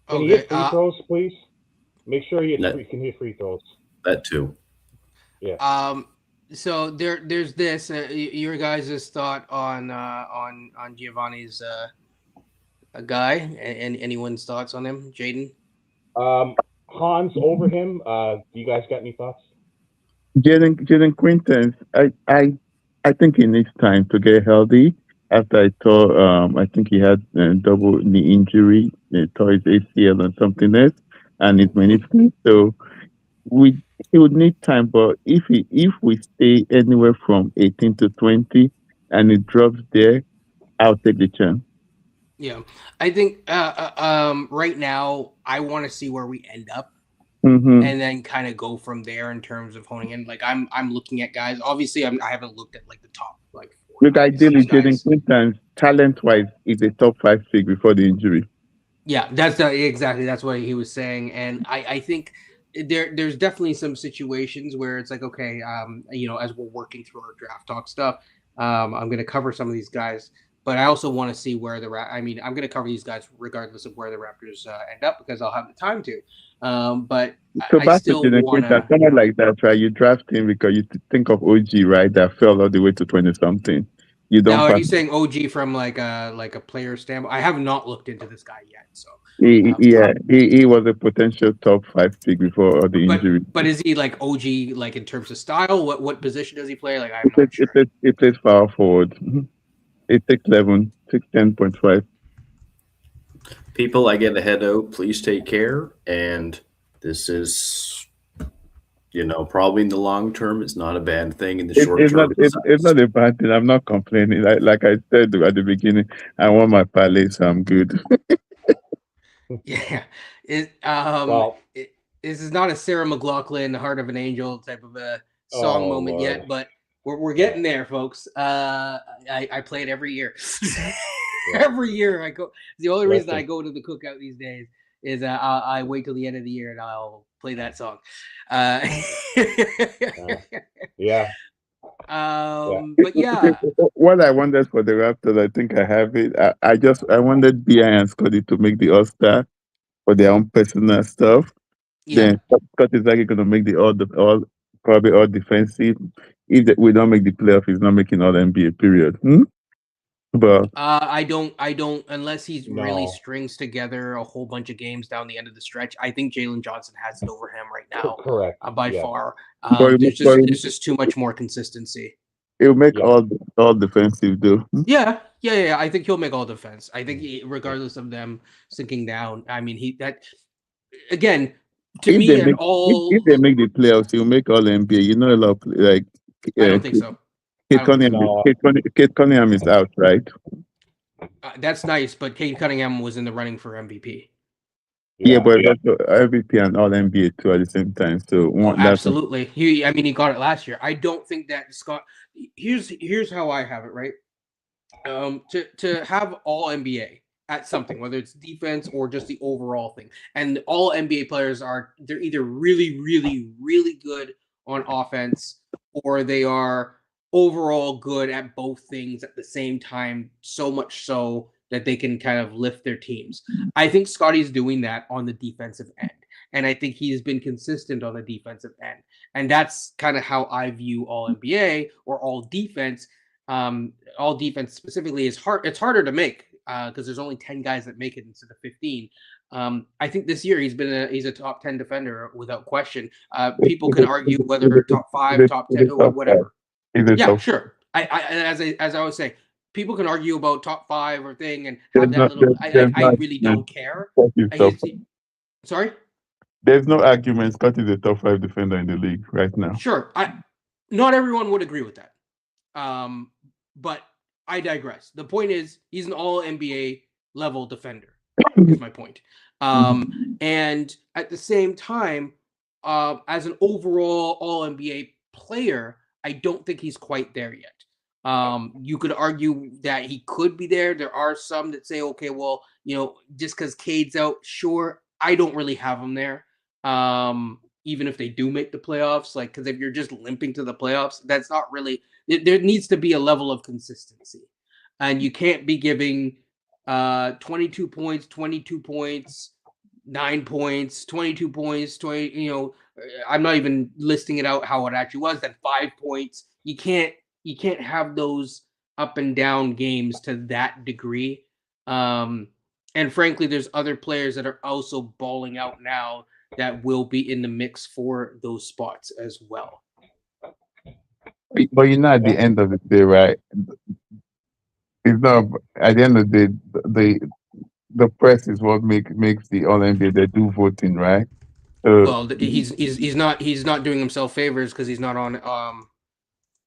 Can you Okay. hit free throws, please? Make sure you can hit free throws. That too. Yeah. So there's this. Your guys' thought on Giovanni's guy, and anyone's thoughts on him, Jaden? Hans over him. Do you guys got any thoughts? Jaden Quintens, I think he needs time to get healthy. After I think he had double knee injury, tore his ACL and something else, and his meniscus. So he would need time. But if we stay anywhere from 18 to 20, and it drops there, I'll take the chance. Yeah, I think right now I want to see where we end up, Mm-hmm. and then kind of go from there in terms of honing in. Like I'm looking at guys. Obviously, I haven't looked at like the top like 4 Look, ideally, Jaden guys. Quintens, talent-wise, is a top 5 pick before the injury. Yeah, exactly that's what he was saying, and I think there's definitely some situations where it's like, okay, as we're working through our draft talk stuff, I'm going to cover some of these guys, but I also want to see where I'm going to cover these guys regardless of where the Raptors end up because I'll have the time to. But So I back to still Jaden want Quintens, to. someone like that, right? You draft him because you think of OG, right? That fell all the way to 20-something. You don't. Now, are pass. you saying OG from like a player standpoint? I have not looked into this guy yet, so. He was a potential top 5 pick before all the injury. But is he like OG like in terms of style? What position does he play? Like I'm not sure. He plays power forward. It's 6'11", 6'10.5. People, I get ahead of. Please take care. And this is, probably in the long term, it's not a bad thing. In the short term, It's not a bad thing. I'm not complaining. Like I said at the beginning, I want my parlay, so I'm good. Yeah, this is not a Sarah McLachlan "Heart of an Angel" type of a song moment Lord. yet, but we're getting there, folks. I play it every year. Every year I go. The only reason I go to the cookout these days is I wait till the end of the year and I'll play that song. Yeah. But yeah, What I wanted for the Raptors, I think I have it. I wanted Bi and Scotty to make the All-Star for their own personal stuff. yeah. Then Scott is likely going to make probably all defensive. If we don't make the playoff, he's not making all NBA. Period. But I don't unless he's really No. strings together a whole bunch of games down the end of the stretch. I think Jalen Johnson has it over him right now. Correct. By Yeah. far. But- There's just too much more consistency. he'll make Yeah. all defensive though. Yeah. I think he'll make all defense. I think regardless of them sinking down. I mean, again, to If me, they and make, all. if they make the playoffs, he'll make all NBA. You know, a lot of, like I don't think so. Kate Cunningham is out, right? That's nice, but Cade Cunningham was in the running for MVP. Yeah, but also MVP and All NBA too at the same time. So absolutely. He got it last year. I don't think that Scott. Here's how I have it, right? To have All NBA at something, whether it's defense or just the overall thing, and all NBA players they're either really, really, really good on offense, or they are overall good at both things at the same time, so much so that they can kind of lift their teams. I think Scotty's doing that on the defensive end, and I think he's been consistent on the defensive end, and that's kind of how I view All NBA or All Defense. All defense specifically is hard. It's harder to make because there's only 10 guys that make it instead of 15. I think this year he's a top 10 defender without question. People can argue whether top 5, top 10, or whatever. Yeah, sure. As I always say, people can argue about top 5 or thing and have that little. I really don't care. Sorry. There's no argument. Scott is a top 5 defender in the league right now. Sure. Not everyone would agree with that. But I digress. The point is, he's an All NBA level defender. Is my point. And at the same time, as an overall All NBA player, I don't think he's quite there yet. You could argue that he could be there. There are some that say, okay, well, just because Cade's out, sure. I don't really have him there. Even if they do make the playoffs, because if you're just limping to the playoffs, that's not really. There needs to be a level of consistency, and you can't be giving 22 points, 9 points, 22 points, 20. I'm not even listing it out how it actually was. Then 5 points. You can't have those up and down games to that degree. And frankly, there's other players that are also balling out now that will be in the mix for those spots as well. But at the end of the day, right? It's not at the end of the day. The press is what makes the All NBA. They do voting, right? Well, he's not doing himself favors because he's not on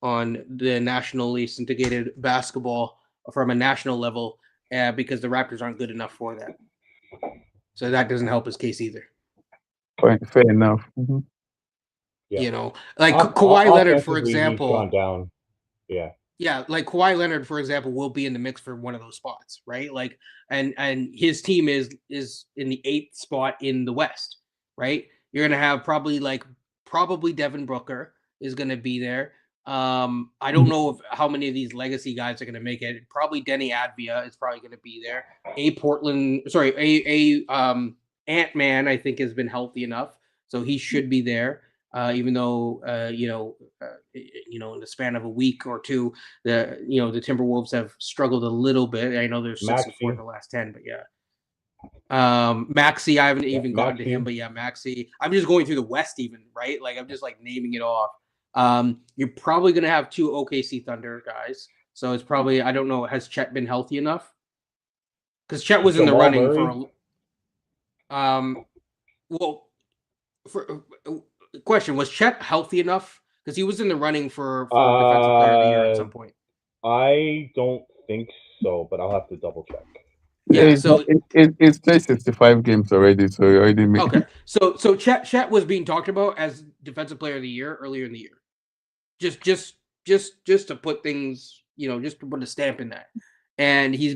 the nationally syndicated basketball from a national level because the Raptors aren't good enough for that. So that doesn't help his case either. Fair enough. Mm-hmm. Yeah. Kawhi Leonard, for example, he's gone down. Yeah. Yeah, like Kawhi Leonard, for example, will be in the mix for one of those spots, right? And his team is in the 8th spot in the West, right? You're gonna have probably Devin Booker is gonna be there. I don't know how many of these legacy guys are gonna make it. Probably Denny Advia is probably gonna be there. Ant-Man, I think, has been healthy enough, so he should be there. Even though in the span of a week or two, the Timberwolves have struggled a little bit. I know they're 64 in the last 10, but yeah. Maxey, I haven't even gotten to him, but yeah, Maxey. I'm just going through the West, even, right? I'm just naming it off. You're probably gonna have 2 OKC Thunder guys, so it's probably, I don't know, has Chet been healthy enough? Because Chet was in the running question, was Chet healthy enough? Because he was in the running for Defensive Player of the Year at some point. I don't think so, but I'll have to double check. Yeah, so it's played 65 games already, so you already made. Okay, so Chet was being talked about as Defensive Player of the Year earlier in the year. Just to put things, just to put a stamp in that. And he's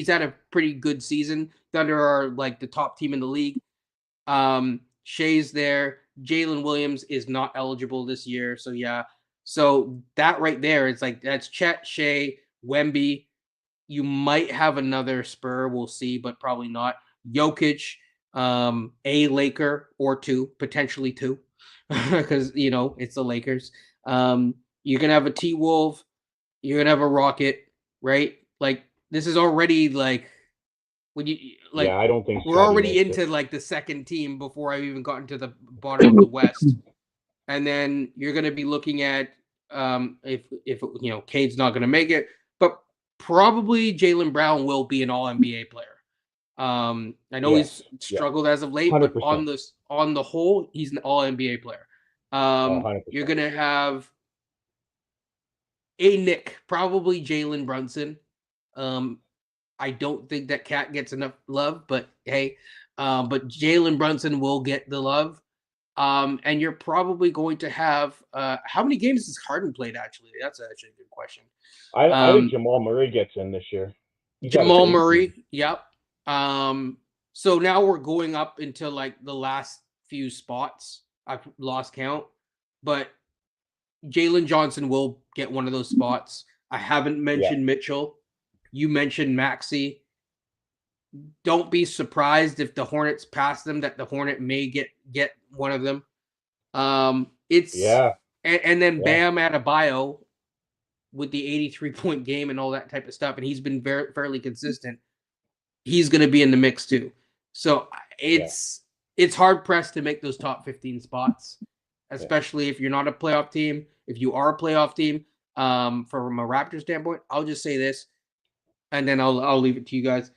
had a pretty good season. Thunder are the top team in the league. Shea's there. Jalen Williams is not eligible this year. So, yeah. So, that right there, it's that's Chet, Shea, Wemby. You might have another Spur. We'll see, but probably not. Jokic, a Laker or 2, potentially 2, because, it's the Lakers. You're going to have a T-Wolf. You're going to have a Rocket, right? This is already, when you I don't think we're already into the second team before I've even gotten to the bottom of the West, and then you're going to be looking at if Cade's not going to make it, but probably Jaylen Brown will be an All NBA player. I know he's struggled as of late, 100%. But on the whole, he's an All NBA player. You're going to have a Nick, probably Jalen Brunson. I don't think that Cat gets enough love, but hey, but Jalen Brunson will get the love. And you're probably going to have how many games has Harden played? Actually, that's actually a good question. I think Jamal Murray gets in this year. Jamal Murray, yep. So now we're going up into like the last few spots. I've lost count, but Jalen Johnson will get one of those spots. I haven't mentioned Mitchell. You mentioned Maxey. Don't be surprised if the Hornets pass them, that the Hornet may get one of them. And then Bam Adebayo with the 83-point game and all that type of stuff, and he's been fairly consistent. He's going to be in the mix too. So it's hard pressed to make those top 15 spots, especially if you're not a playoff team. If you are a playoff team, from a Raptors standpoint, I'll just say this, and then I'll leave it to you guys.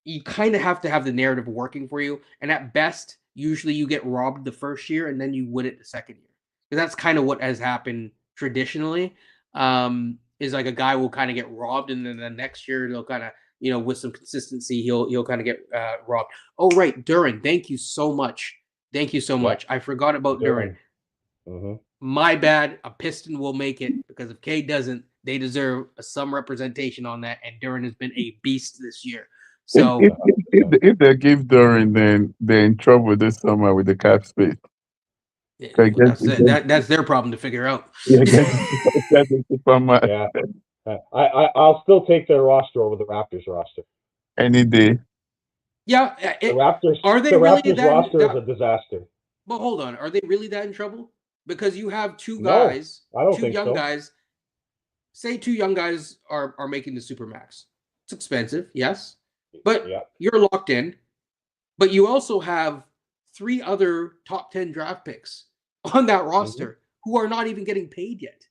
You kind of have to have the narrative working for you, and at best, usually you get robbed the first year and then you win it the second year. Because that's kind of what has happened traditionally. Is like a guy will kind of get robbed, and then the next year they'll kind of, with some consistency, he'll kind of get robbed. Oh, right, Duran. Thank you so much. I forgot about Duran. Mm-hmm. My bad. A Piston will make it, because if K doesn't, they deserve some representation on that. And Duran has been a beast this year. So if they give Duran, then they're in trouble this summer with the cap space. That's their problem to figure out. I'll still take their roster over the Raptors roster any day. Yeah, the Raptors. Are they the really Raptors roster is a disaster? But hold on, are they really that in trouble? Because you have two guys, young guys. Say two young guys are making the Supermax. It's expensive, yes, but you're locked in. But you also have 3 other top 10 draft picks on that roster who are not even getting paid yet.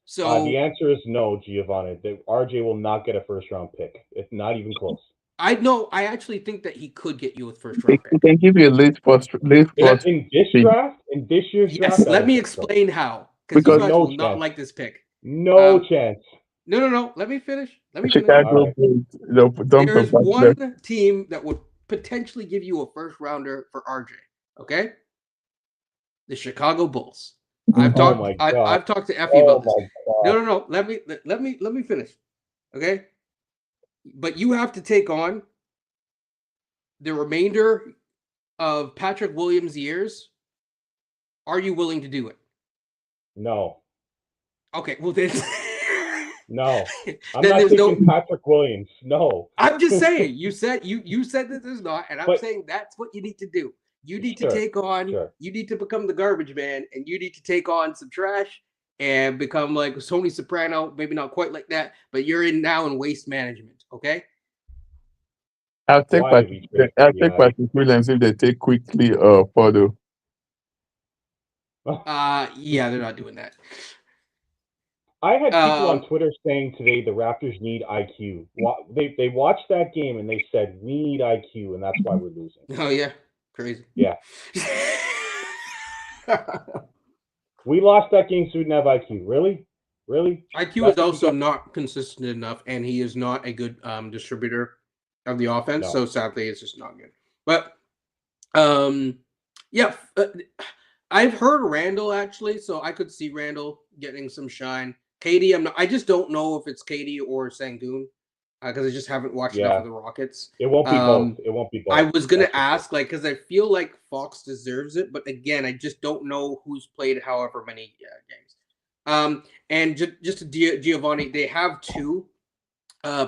So the answer is no, Giovanni. RJ will not get a first-round pick. It's not even close. I actually think that he could get you a first-round pick. He can give you a late first. In this draft, in this year's draft. Let me explain how. Because you guys will not like this pick. No chance. No. Let me finish. Chicago There's one team that would potentially give you a first-rounder for RJ. Okay, the Chicago Bulls. I've talked to Effie about this. No. Let me finish. Okay, but you have to take on the remainder of Patrick Williams' years. Are you willing to do it? No. Okay, well then. No, I'm not taking Patrick Williams. No, I'm just saying. You said that there's not, and I'm saying that's what you need to do. You need to take on. You need to become the garbage man, and you need to take on some trash and become like Tony Soprano. Maybe not quite like that, but you're in waste management. Okay. I'll take Patrick Williams if they take quickly photo. Yeah, they're not doing that. I had people on Twitter saying today the Raptors need IQ. They watched that game and they said we need IQ, and that's why we're losing. Oh yeah, crazy. Yeah. We lost that game, so we didn't have IQ. Really? IQ is also not consistent enough, and he is not a good distributor of the offense. No. So sadly, it's just not good. But I've heard Randall actually, so I could see Randall getting some shine. Katie, I just don't know if it's Katie or Sangoon, because I just haven't watched enough of the Rockets. It won't be both. It won't be both. I was gonna ask, because I feel like Fox deserves it, but again, I just don't know who's played however many games. And just Giovanni, they have 2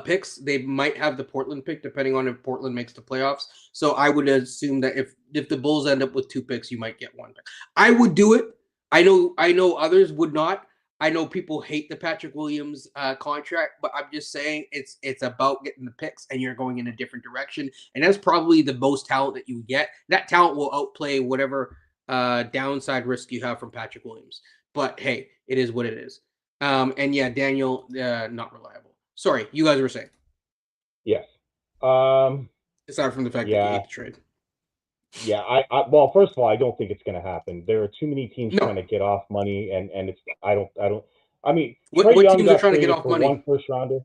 picks. They might have the Portland pick, depending on if Portland makes the playoffs. So I would assume that if the Bulls end up with 2 picks, you might get 1 pick. I would do it. I know others would not. I know people hate the Patrick Williams contract, but I'm just saying it's about getting the picks, and you're going in a different direction. And that's probably the most talent that you get. That talent will outplay whatever downside risk you have from Patrick Williams. But hey, it is what it is. And yeah, Daniel, not reliable. Sorry, you guys were saying. Yes. Aside from the fact that you hate the trade. Yeah, well, first of all, I don't think it's going to happen. There are too many teams trying to get off money, and it's I mean, what teams are trying to get off money? 1 first rounder.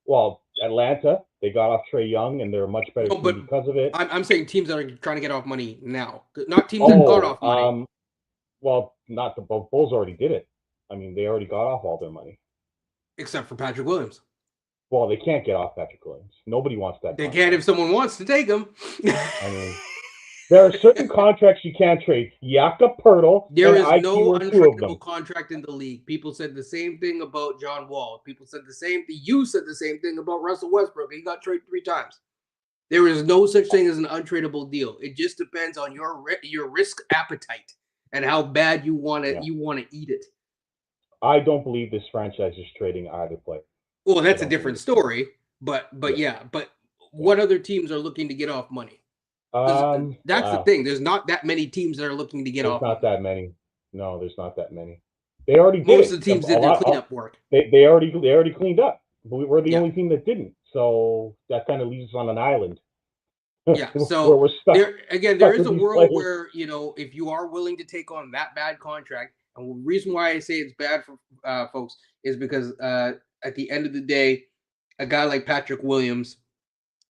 Well, Atlanta, they got off Trae Young, and they're a much better No, team but because of it. I'm saying teams that are trying to get off money now, not teams that got off money. Well, not the Bulls already did it. I mean, they already got off all their money. Except for Patrick Williams. Well, they can't get off Patrick Williams. Nobody wants that. They contract. can if someone wants to take him. I mean, there are certain contracts you can't trade. Yaka Pirtle. There and is IQ no are two of them. untradeable contract in the league. People said the same thing about John Wall. People said the same thing. You said the same thing about Russell Westbrook. He got traded 3 times. There is no such thing as an untradeable deal. It just depends on your risk appetite and how bad you want to eat it. I don't believe this franchise is trading either player. Well, that's a different story. But what other teams are looking to get off money? That's the thing. There's not that many teams that are looking to get off. There's not that many. No, there's not that many. They already did. Most of the teams did their cleanup work. They already cleaned up. We're the only team that didn't. So that kind of leaves us on an island. Yeah. So we're stuck. There is a world where, if you are willing to take on that bad contract, and the reason why I say it's bad for folks is because at the end of the day, a guy like Patrick Williams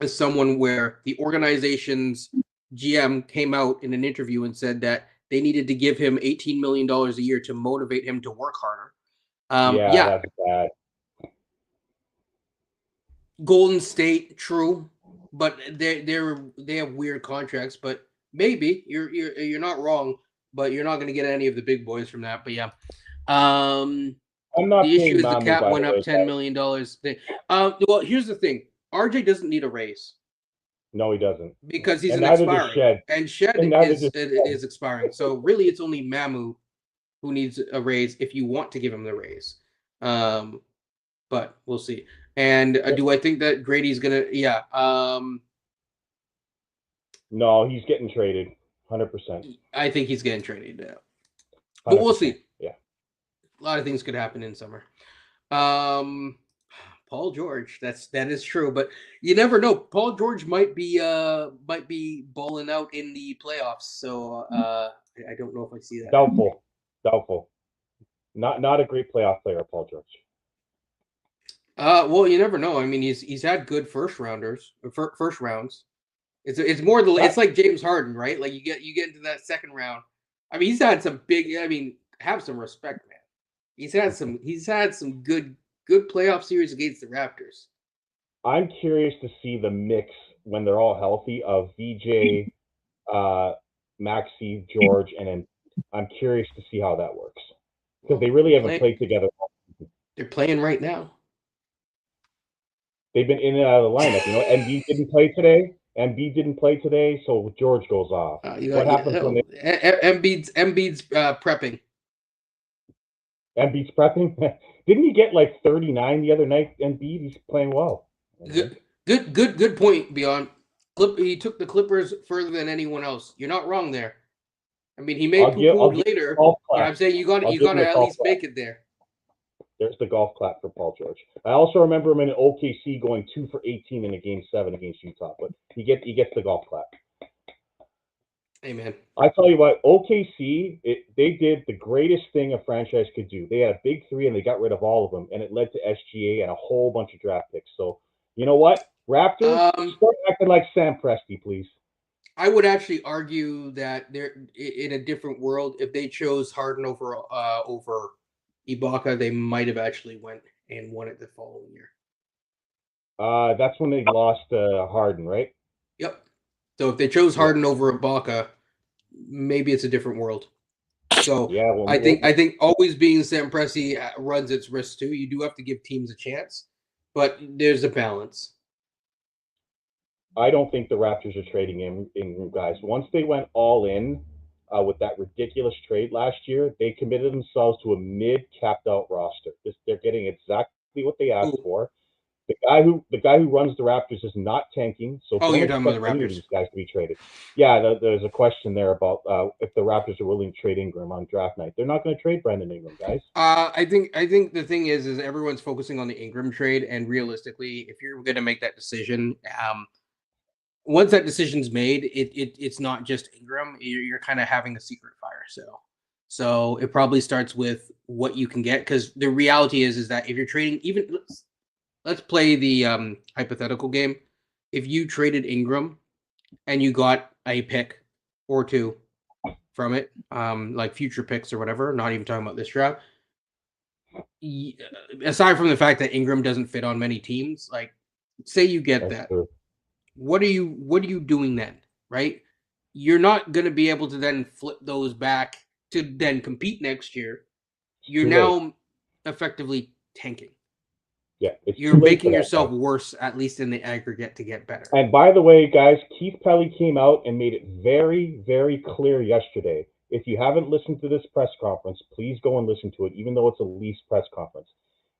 is someone where the organization's GM came out in an interview and said that they needed to give him $18 million a year to motivate him to work harder. That's bad. Golden State, true, but they have weird contracts. But maybe you're not wrong, but you're not going to get any of the big boys from that. But yeah, I'm not. The issue is the cap went up $10 million. Well, here's the thing: RJ doesn't need a raise. No, he doesn't. Because he's an expiring. And Shed is expiring. So really it's only Mamu who needs a raise if you want to give him the raise. But we'll see. And do I think that Grady's gonna no, he's getting traded 100%. I think he's getting traded now. But we'll see. Yeah. A lot of things could happen in summer. Paul George, that is true, but you never know. Paul George might be balling out in the playoffs, so I don't know if I see that. Doubtful. Not a great playoff player, Paul George. Well, you never know. I mean, he's had good first rounds. It's more it's like James Harden, right? Like you get into that second round. I mean, he's had some big. I mean, have some respect, man. He's had some good playoff series against the Raptors. I'm curious to see the mix when they're all healthy of VJ, Maxey, George, and then I'm curious to see how that works because they really haven't played together. They're playing right now. They've been in and out of the lineup. Embiid didn't play today, so George goes off. What happens when Embiid's prepping? Embiid's prepping. Didn't he get like 39 the other night? Embiid, he's playing well. Good point, Beyond. He took the Clippers further than anyone else. You're not wrong there. I mean, he may poo-pooed later, but I'm saying you got to at least make it there. There's the golf clap for Paul George. I also remember him in OKC going 2 for 18 in a Game 7 against Utah, but he gets the golf clap. Amen. I tell you what, OKC, they did the greatest thing a franchise could do. They had a big three, and they got rid of all of them, and it led to SGA and a whole bunch of draft picks. So, you know what? Raptors, start acting like Sam Presti, please. I would actually argue that they're in a different world. If they chose Harden over Ibaka, they might have actually went and won it the following year. That's when they lost Harden, right? Yep. So if they chose Harden over Ibaka, maybe it's a different world. So I think always being Sam Presti runs its risk too. You do have to give teams a chance, but there's a balance. I don't think the Raptors are trading in guys. Once they went all in with that ridiculous trade last year, they committed themselves to a mid-capped out roster. They're getting exactly what they asked for. The guy who runs the Raptors is not tanking. So you're talking about the Raptors. These guys to be traded. Yeah, there's a question there about if the Raptors are willing to trade Ingram on draft night. They're not going to trade Brandon Ingram, guys. I think the thing is everyone's focusing on the Ingram trade, and realistically, if you're going to make that decision, once that decision's made, it's not just Ingram. You're kind of having a secret fire sale. So it probably starts with what you can get, because the reality is that if you're trading, even let's play the hypothetical game. If you traded Ingram and you got a pick or two from it, like future picks or whatever, not even talking about this draft. Aside from the fact that Ingram doesn't fit on many teams, like say you get that, true. what are you doing then, right? You're not going to be able to then flip those back to then compete next year. You're too now late. effectively tanking. Yeah, it's You're too late making for that, yourself guys. worse, at least in the aggregate, to get better. And by the way, guys, Keith Pelly came out and made it very, very clear yesterday. If you haven't listened to this press conference, please go and listen to it, even though it's a Leafs press conference.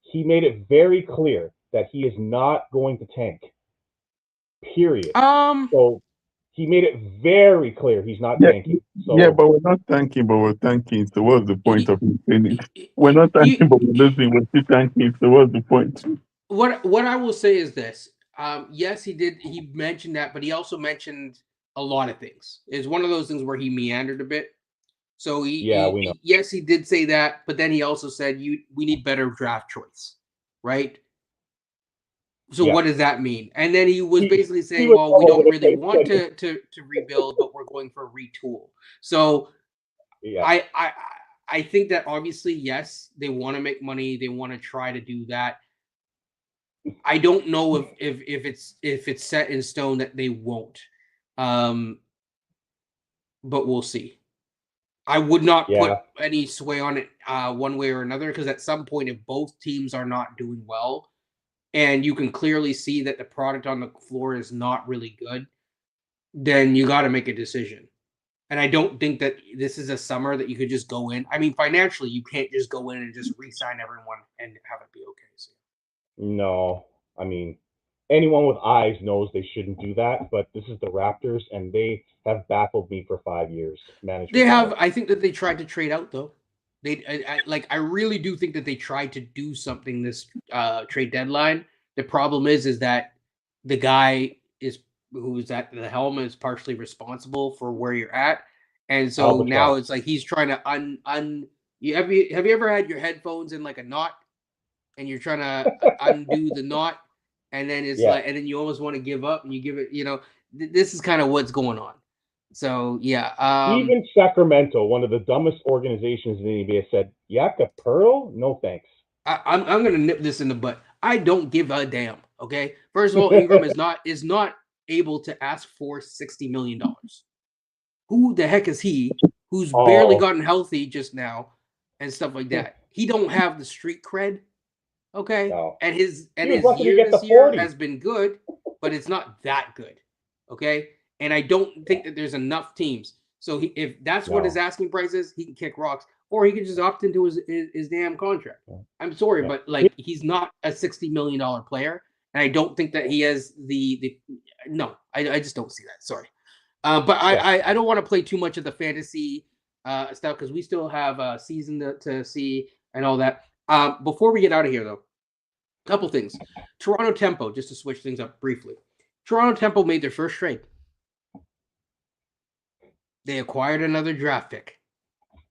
He made it very clear that he is not going to tank. Period. So he made it very clear he's not tanking. So Yeah, but we're not tanking, but we're tanking. So what's the point of maintaining? We're not tanking, but we're losing. We're still tanking. So what's the point? What I will say is this. Yes, he did. He mentioned that, but he also mentioned a lot of things. It's one of those things where he meandered a bit. So yeah, we know. yes, he did say that, but then he also said we need better draft choice, right? So Yeah. what does that mean? And then he was basically saying, was well, all we don't over the really place, want to rebuild, but we're going for a retool. So Yeah. I think that obviously, yes, they want to make money. They want to try to do that. I don't know if it's set in stone that they won't. But we'll see. I would not Yeah. put any sway on it one way or another, because at some point, if both teams are not doing well, and you can clearly see that the product on the floor is not really good, then you got to make a decision. And I don't think that this is a summer that you could just go in. I mean, financially, you can't just go in and just re-sign everyone and have it be okay. So. No, I mean, anyone with eyes knows they shouldn't do that, but this is the Raptors, and they have baffled me for 5 years. Management. They have. I think that they tried to trade out though. I really do think that they tried to do something this trade deadline. The problem is that the guy who's at the helm is partially responsible for where you're at, and so now it's like he's trying to un. Have you ever had your headphones in like a knot, and you're trying to undo the knot, and then it's like, and then you almost want to give up, and you give it. This is kind of what's going on. So yeah, even Sacramento, one of the dumbest organizations in the NBA, said, "Yaka Pearl, no thanks." I'm gonna nip this in the butt. I don't give a damn. Okay, first of all, Ingram is not able to ask for $60 million. Who the heck is he? Who's barely gotten healthy just now, and stuff like that. He don't have the street cred. Okay, No. and his year this year has been good, but it's not that good. Okay, and I don't think that there's enough teams. So if that's what his asking price is, he can kick rocks, or he can just opt into his damn contract. I'm sorry, but like he's not a $60 million player, and I don't think that he has the no. I just don't see that. Sorry, but I don't want to play too much of the fantasy stuff, because we still have a season to see and all that. Before we get out of here, though, a couple things. Toronto Tempo, just to switch things up briefly. Toronto Tempo made their first trade. They acquired another draft pick.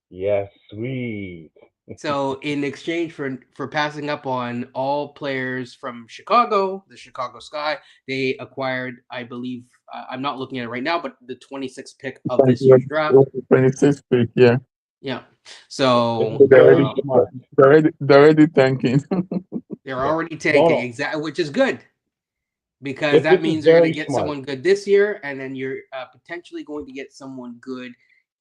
Yes, sweet. So in exchange for passing up on all players from Chicago, the Chicago Sky, they acquired, I believe, I'm not looking at it right now, but the 26th pick of this year's draft. 26th pick, yeah. Yeah. So they're already tanking. They're already tanking, exactly, which is good, because that means you're going to get someone good this year, and then you're potentially going to get someone good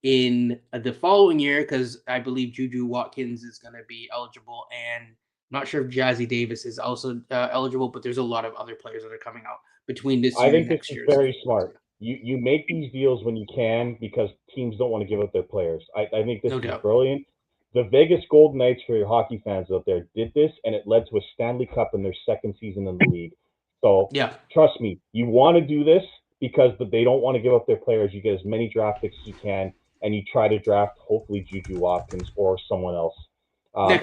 in the following year, because I believe Juju Watkins is going to be eligible, and I'm not sure if Jazzy Davis is also eligible, but there's a lot of other players that are coming out between this year and next year. I think this is very smart. You make these deals when you can, because teams don't want to give up their players. I think this is brilliant. The Vegas Golden Knights, for your hockey fans out there, did this, and it led to a Stanley Cup in their second season in the league. So trust me, you want to do this because they don't want to give up their players. You get as many draft picks as you can, and you try to draft hopefully Juju Watkins or someone else,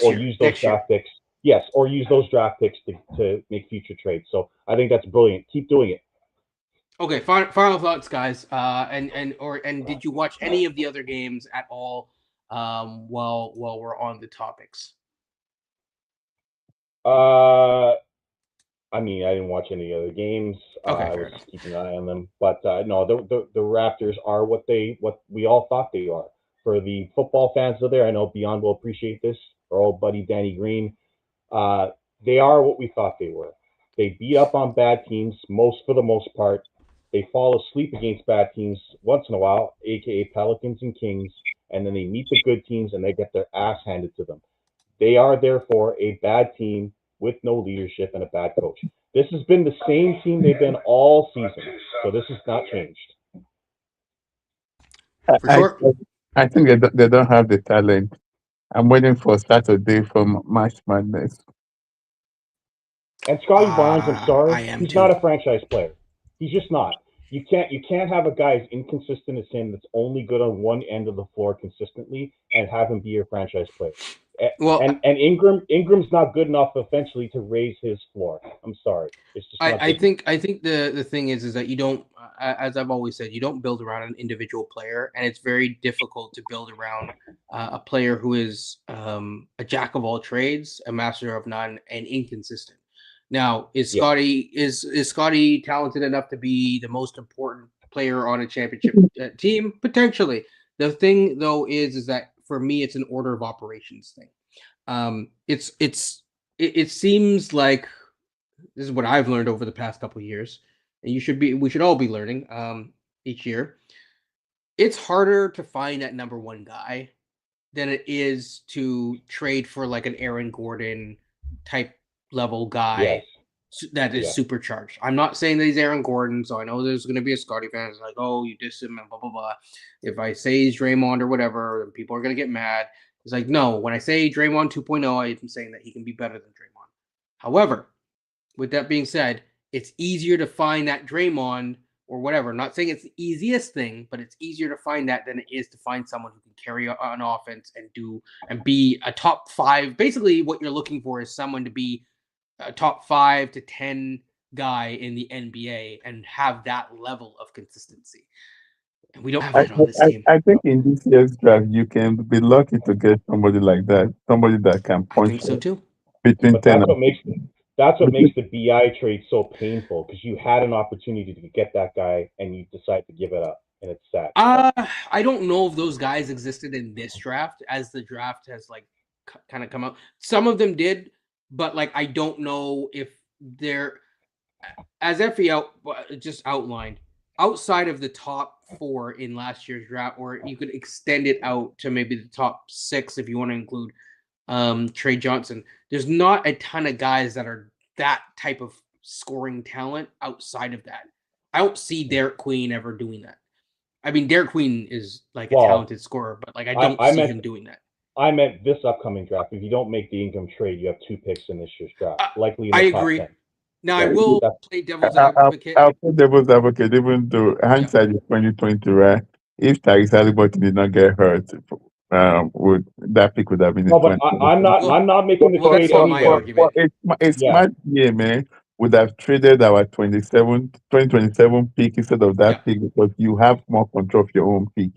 use those draft picks. Yes, or use those draft picks to make future trades. So I think that's brilliant. Keep doing it. Okay, final thoughts, guys. And did you watch any of the other games at all? While we're on the topics. I mean, I didn't watch any other games. Okay, I fair was enough. just keeping an eye on them. But no, the Raptors are what we all thought they are. For the football fans out there, I know Beyond will appreciate this. Our old buddy Danny Green. Uh, they are what we thought they were. They beat up on bad teams for the most part. They fall asleep against bad teams once in a while, aka Pelicans and Kings, and then they meet the good teams and they get their ass handed to them. They are therefore a bad team with no leadership and a bad coach. This has been the same team they've been all season, so this has not changed. For I sure. I think they don't have the talent. I'm waiting for Saturday for March Madness. And Scotty Barnes, I'm sorry, I am he's too. not a franchise player. He's just not. You can't have a guy as inconsistent as him that's only good on one end of the floor consistently and have him be your franchise player. Well, And Ingram's not good enough eventually to raise his floor. I'm sorry, it's just not good enough. I think the thing is that you don't, as I've always said, you don't build around an individual player, and it's very difficult to build around a player who is a jack of all trades, a master of none, and inconsistent. Now, Yeah, Is Scotty talented enough to be the most important player on a championship team? Potentially. The thing though is that for me, it's an order of operations thing. It seems like this is what I've learned over the past couple of years, and we should all be learning each year. It's harder to find that number one guy than it is to trade for like an Aaron Gordon type level yes, guy that is yeah. supercharged. I'm not saying that he's Aaron Gordon, so I know there's going to be a Scotty fan that's like, oh, you diss him and blah blah blah. If I say he's Draymond or whatever, then people are going to get mad. It's like, no, when I say Draymond 2.0, I'm saying that he can be better than Draymond. However, with that being said, it's easier to find that Draymond or whatever. Not saying it's the easiest thing, but it's easier to find that than it is to find someone who can carry an offense and be a top five. Basically, what you're looking for is someone to be a top 5 to 10 guy in the NBA and have that level of consistency. And we don't have I, that on this I team. I think in this year's draft you can be lucky to get somebody like that, somebody that can I punch think so too. between But 10 and that's what makes between, the BI trade so painful because you had an opportunity to get that guy and you decide to give it up, and it's sad. I don't know if those guys existed in this draft as the draft has like kind of come out. Some of them did, but like I don't know if they're as Effie just outlined outside of the top 4 in last year's draft, or you could extend it out to maybe the top 6 if you want to include Trey Johnson. There's not a ton of guys that are that type of scoring talent outside of that. I don't see Derek Queen ever doing that. I mean, Derek Queen is like a Well, talented scorer, but like I I, don't I see meant him doing that. I meant this upcoming draft. If you don't make the Ingram trade, you have 2 picks in this year's draft, Uh, likely in I the top agree. 10. Now I Yeah, will that's play devil's I'll advocate. I'll play devil's advocate, even though Yeah, hindsight is 2020, right? If Tyrese Haliburton did not get hurt, would that pick would have been in no. But 2020? well, I'm not making the well, trade that's not my anyway. For argument. a Yeah, smart year, man, would have traded our 2027 pick instead of Yeah, that pick because you have more control of your own pick.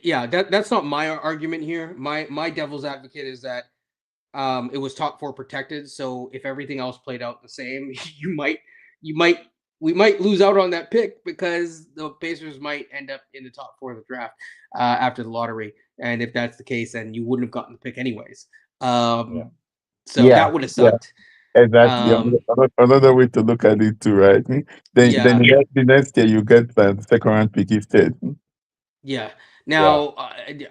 yeah, that's not my argument here. My devil's advocate is that it was top 4 protected, so if everything else played out the same, you might we might lose out on that pick because the Pacers might end up in the top 4 of the draft after the lottery, and if that's the case, then you wouldn't have gotten the pick anyways. yeah. So Yeah, that would have yeah, sucked. exactly. Um, Another way to look at it too, right? Then yeah, the next year you get the second round pick instead. yeah. Yeah. Now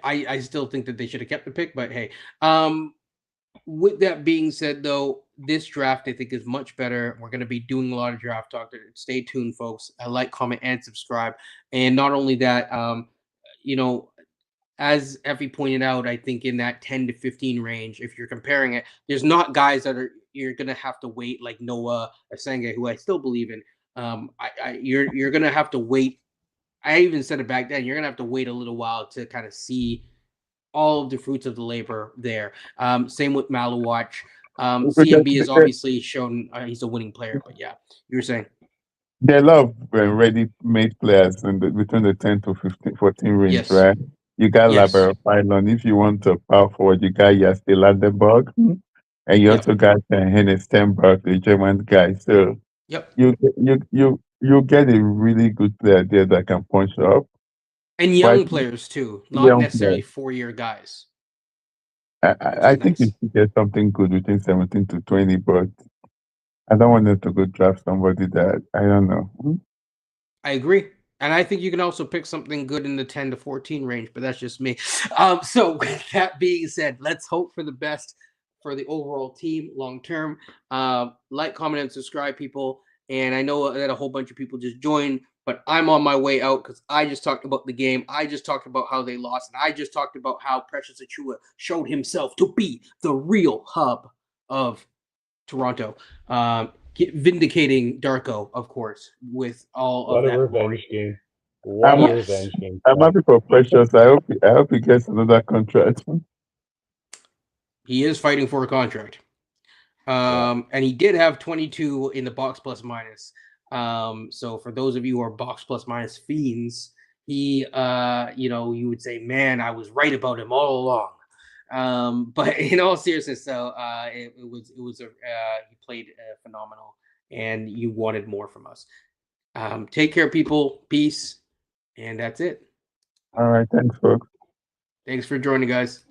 I still think that they should have kept the pick, but hey, with that being said, though, this draft I think is much better. We're going to be doing a lot of draft talk. Stay tuned, folks. Like, comment, and subscribe. And not only that, you know, as Effie pointed out, I think in that 10 to 15 range, if you're comparing it, there's not guys that are you're going to have to wait like Noah Asenge, who I still believe in. You're going to have to wait. I even said it back then. You're going to have to wait a little while to kind of see all of the fruits of the labor there. Same with Maluwatch. CMB has obviously shown he's a winning player, but yeah, you were saying. There are a lot of ready-made players between the 10 to 15, 14 range, Yes, right? You got yes, Labero Pylon. If you want to power forward, you got Yastel Ladebog. and you Yep. also got Hennes Stenberg, the German guy. So Yep. you get a really good player there that can punch up. And But young players too, not young necessarily player, 4-year guys, I, which I is I think you nice. should get something good within 17 to 20, but I don't want them to go draft somebody that I don't know. I agree. And I think you can also pick something good in the 10 to 14 range, but that's just me. So with that being said, let's hope for the best for the overall team long term. Like, comment, and subscribe, people. And I know that a whole bunch of people just joined, but I'm on my way out because I just talked about the game. I just talked about how they lost, and I just talked about how Precious Achua showed himself to be the real hub of Toronto. Vindicating Darko, of course, with all What of a that revenge glory. game. I'm What a Yes. revenge game. I'm happy for Precious. I hope he gets another contract. He is fighting for a contract. And he did have 22 in the box plus minus. So for those of you who are box plus minus fiends, he you would say, man, I was right about him all along. But in all seriousness, though, he played phenomenal, and you wanted more from us. Take care, people. Peace. And that's it. All right, thanks, folks. Thanks for joining, guys.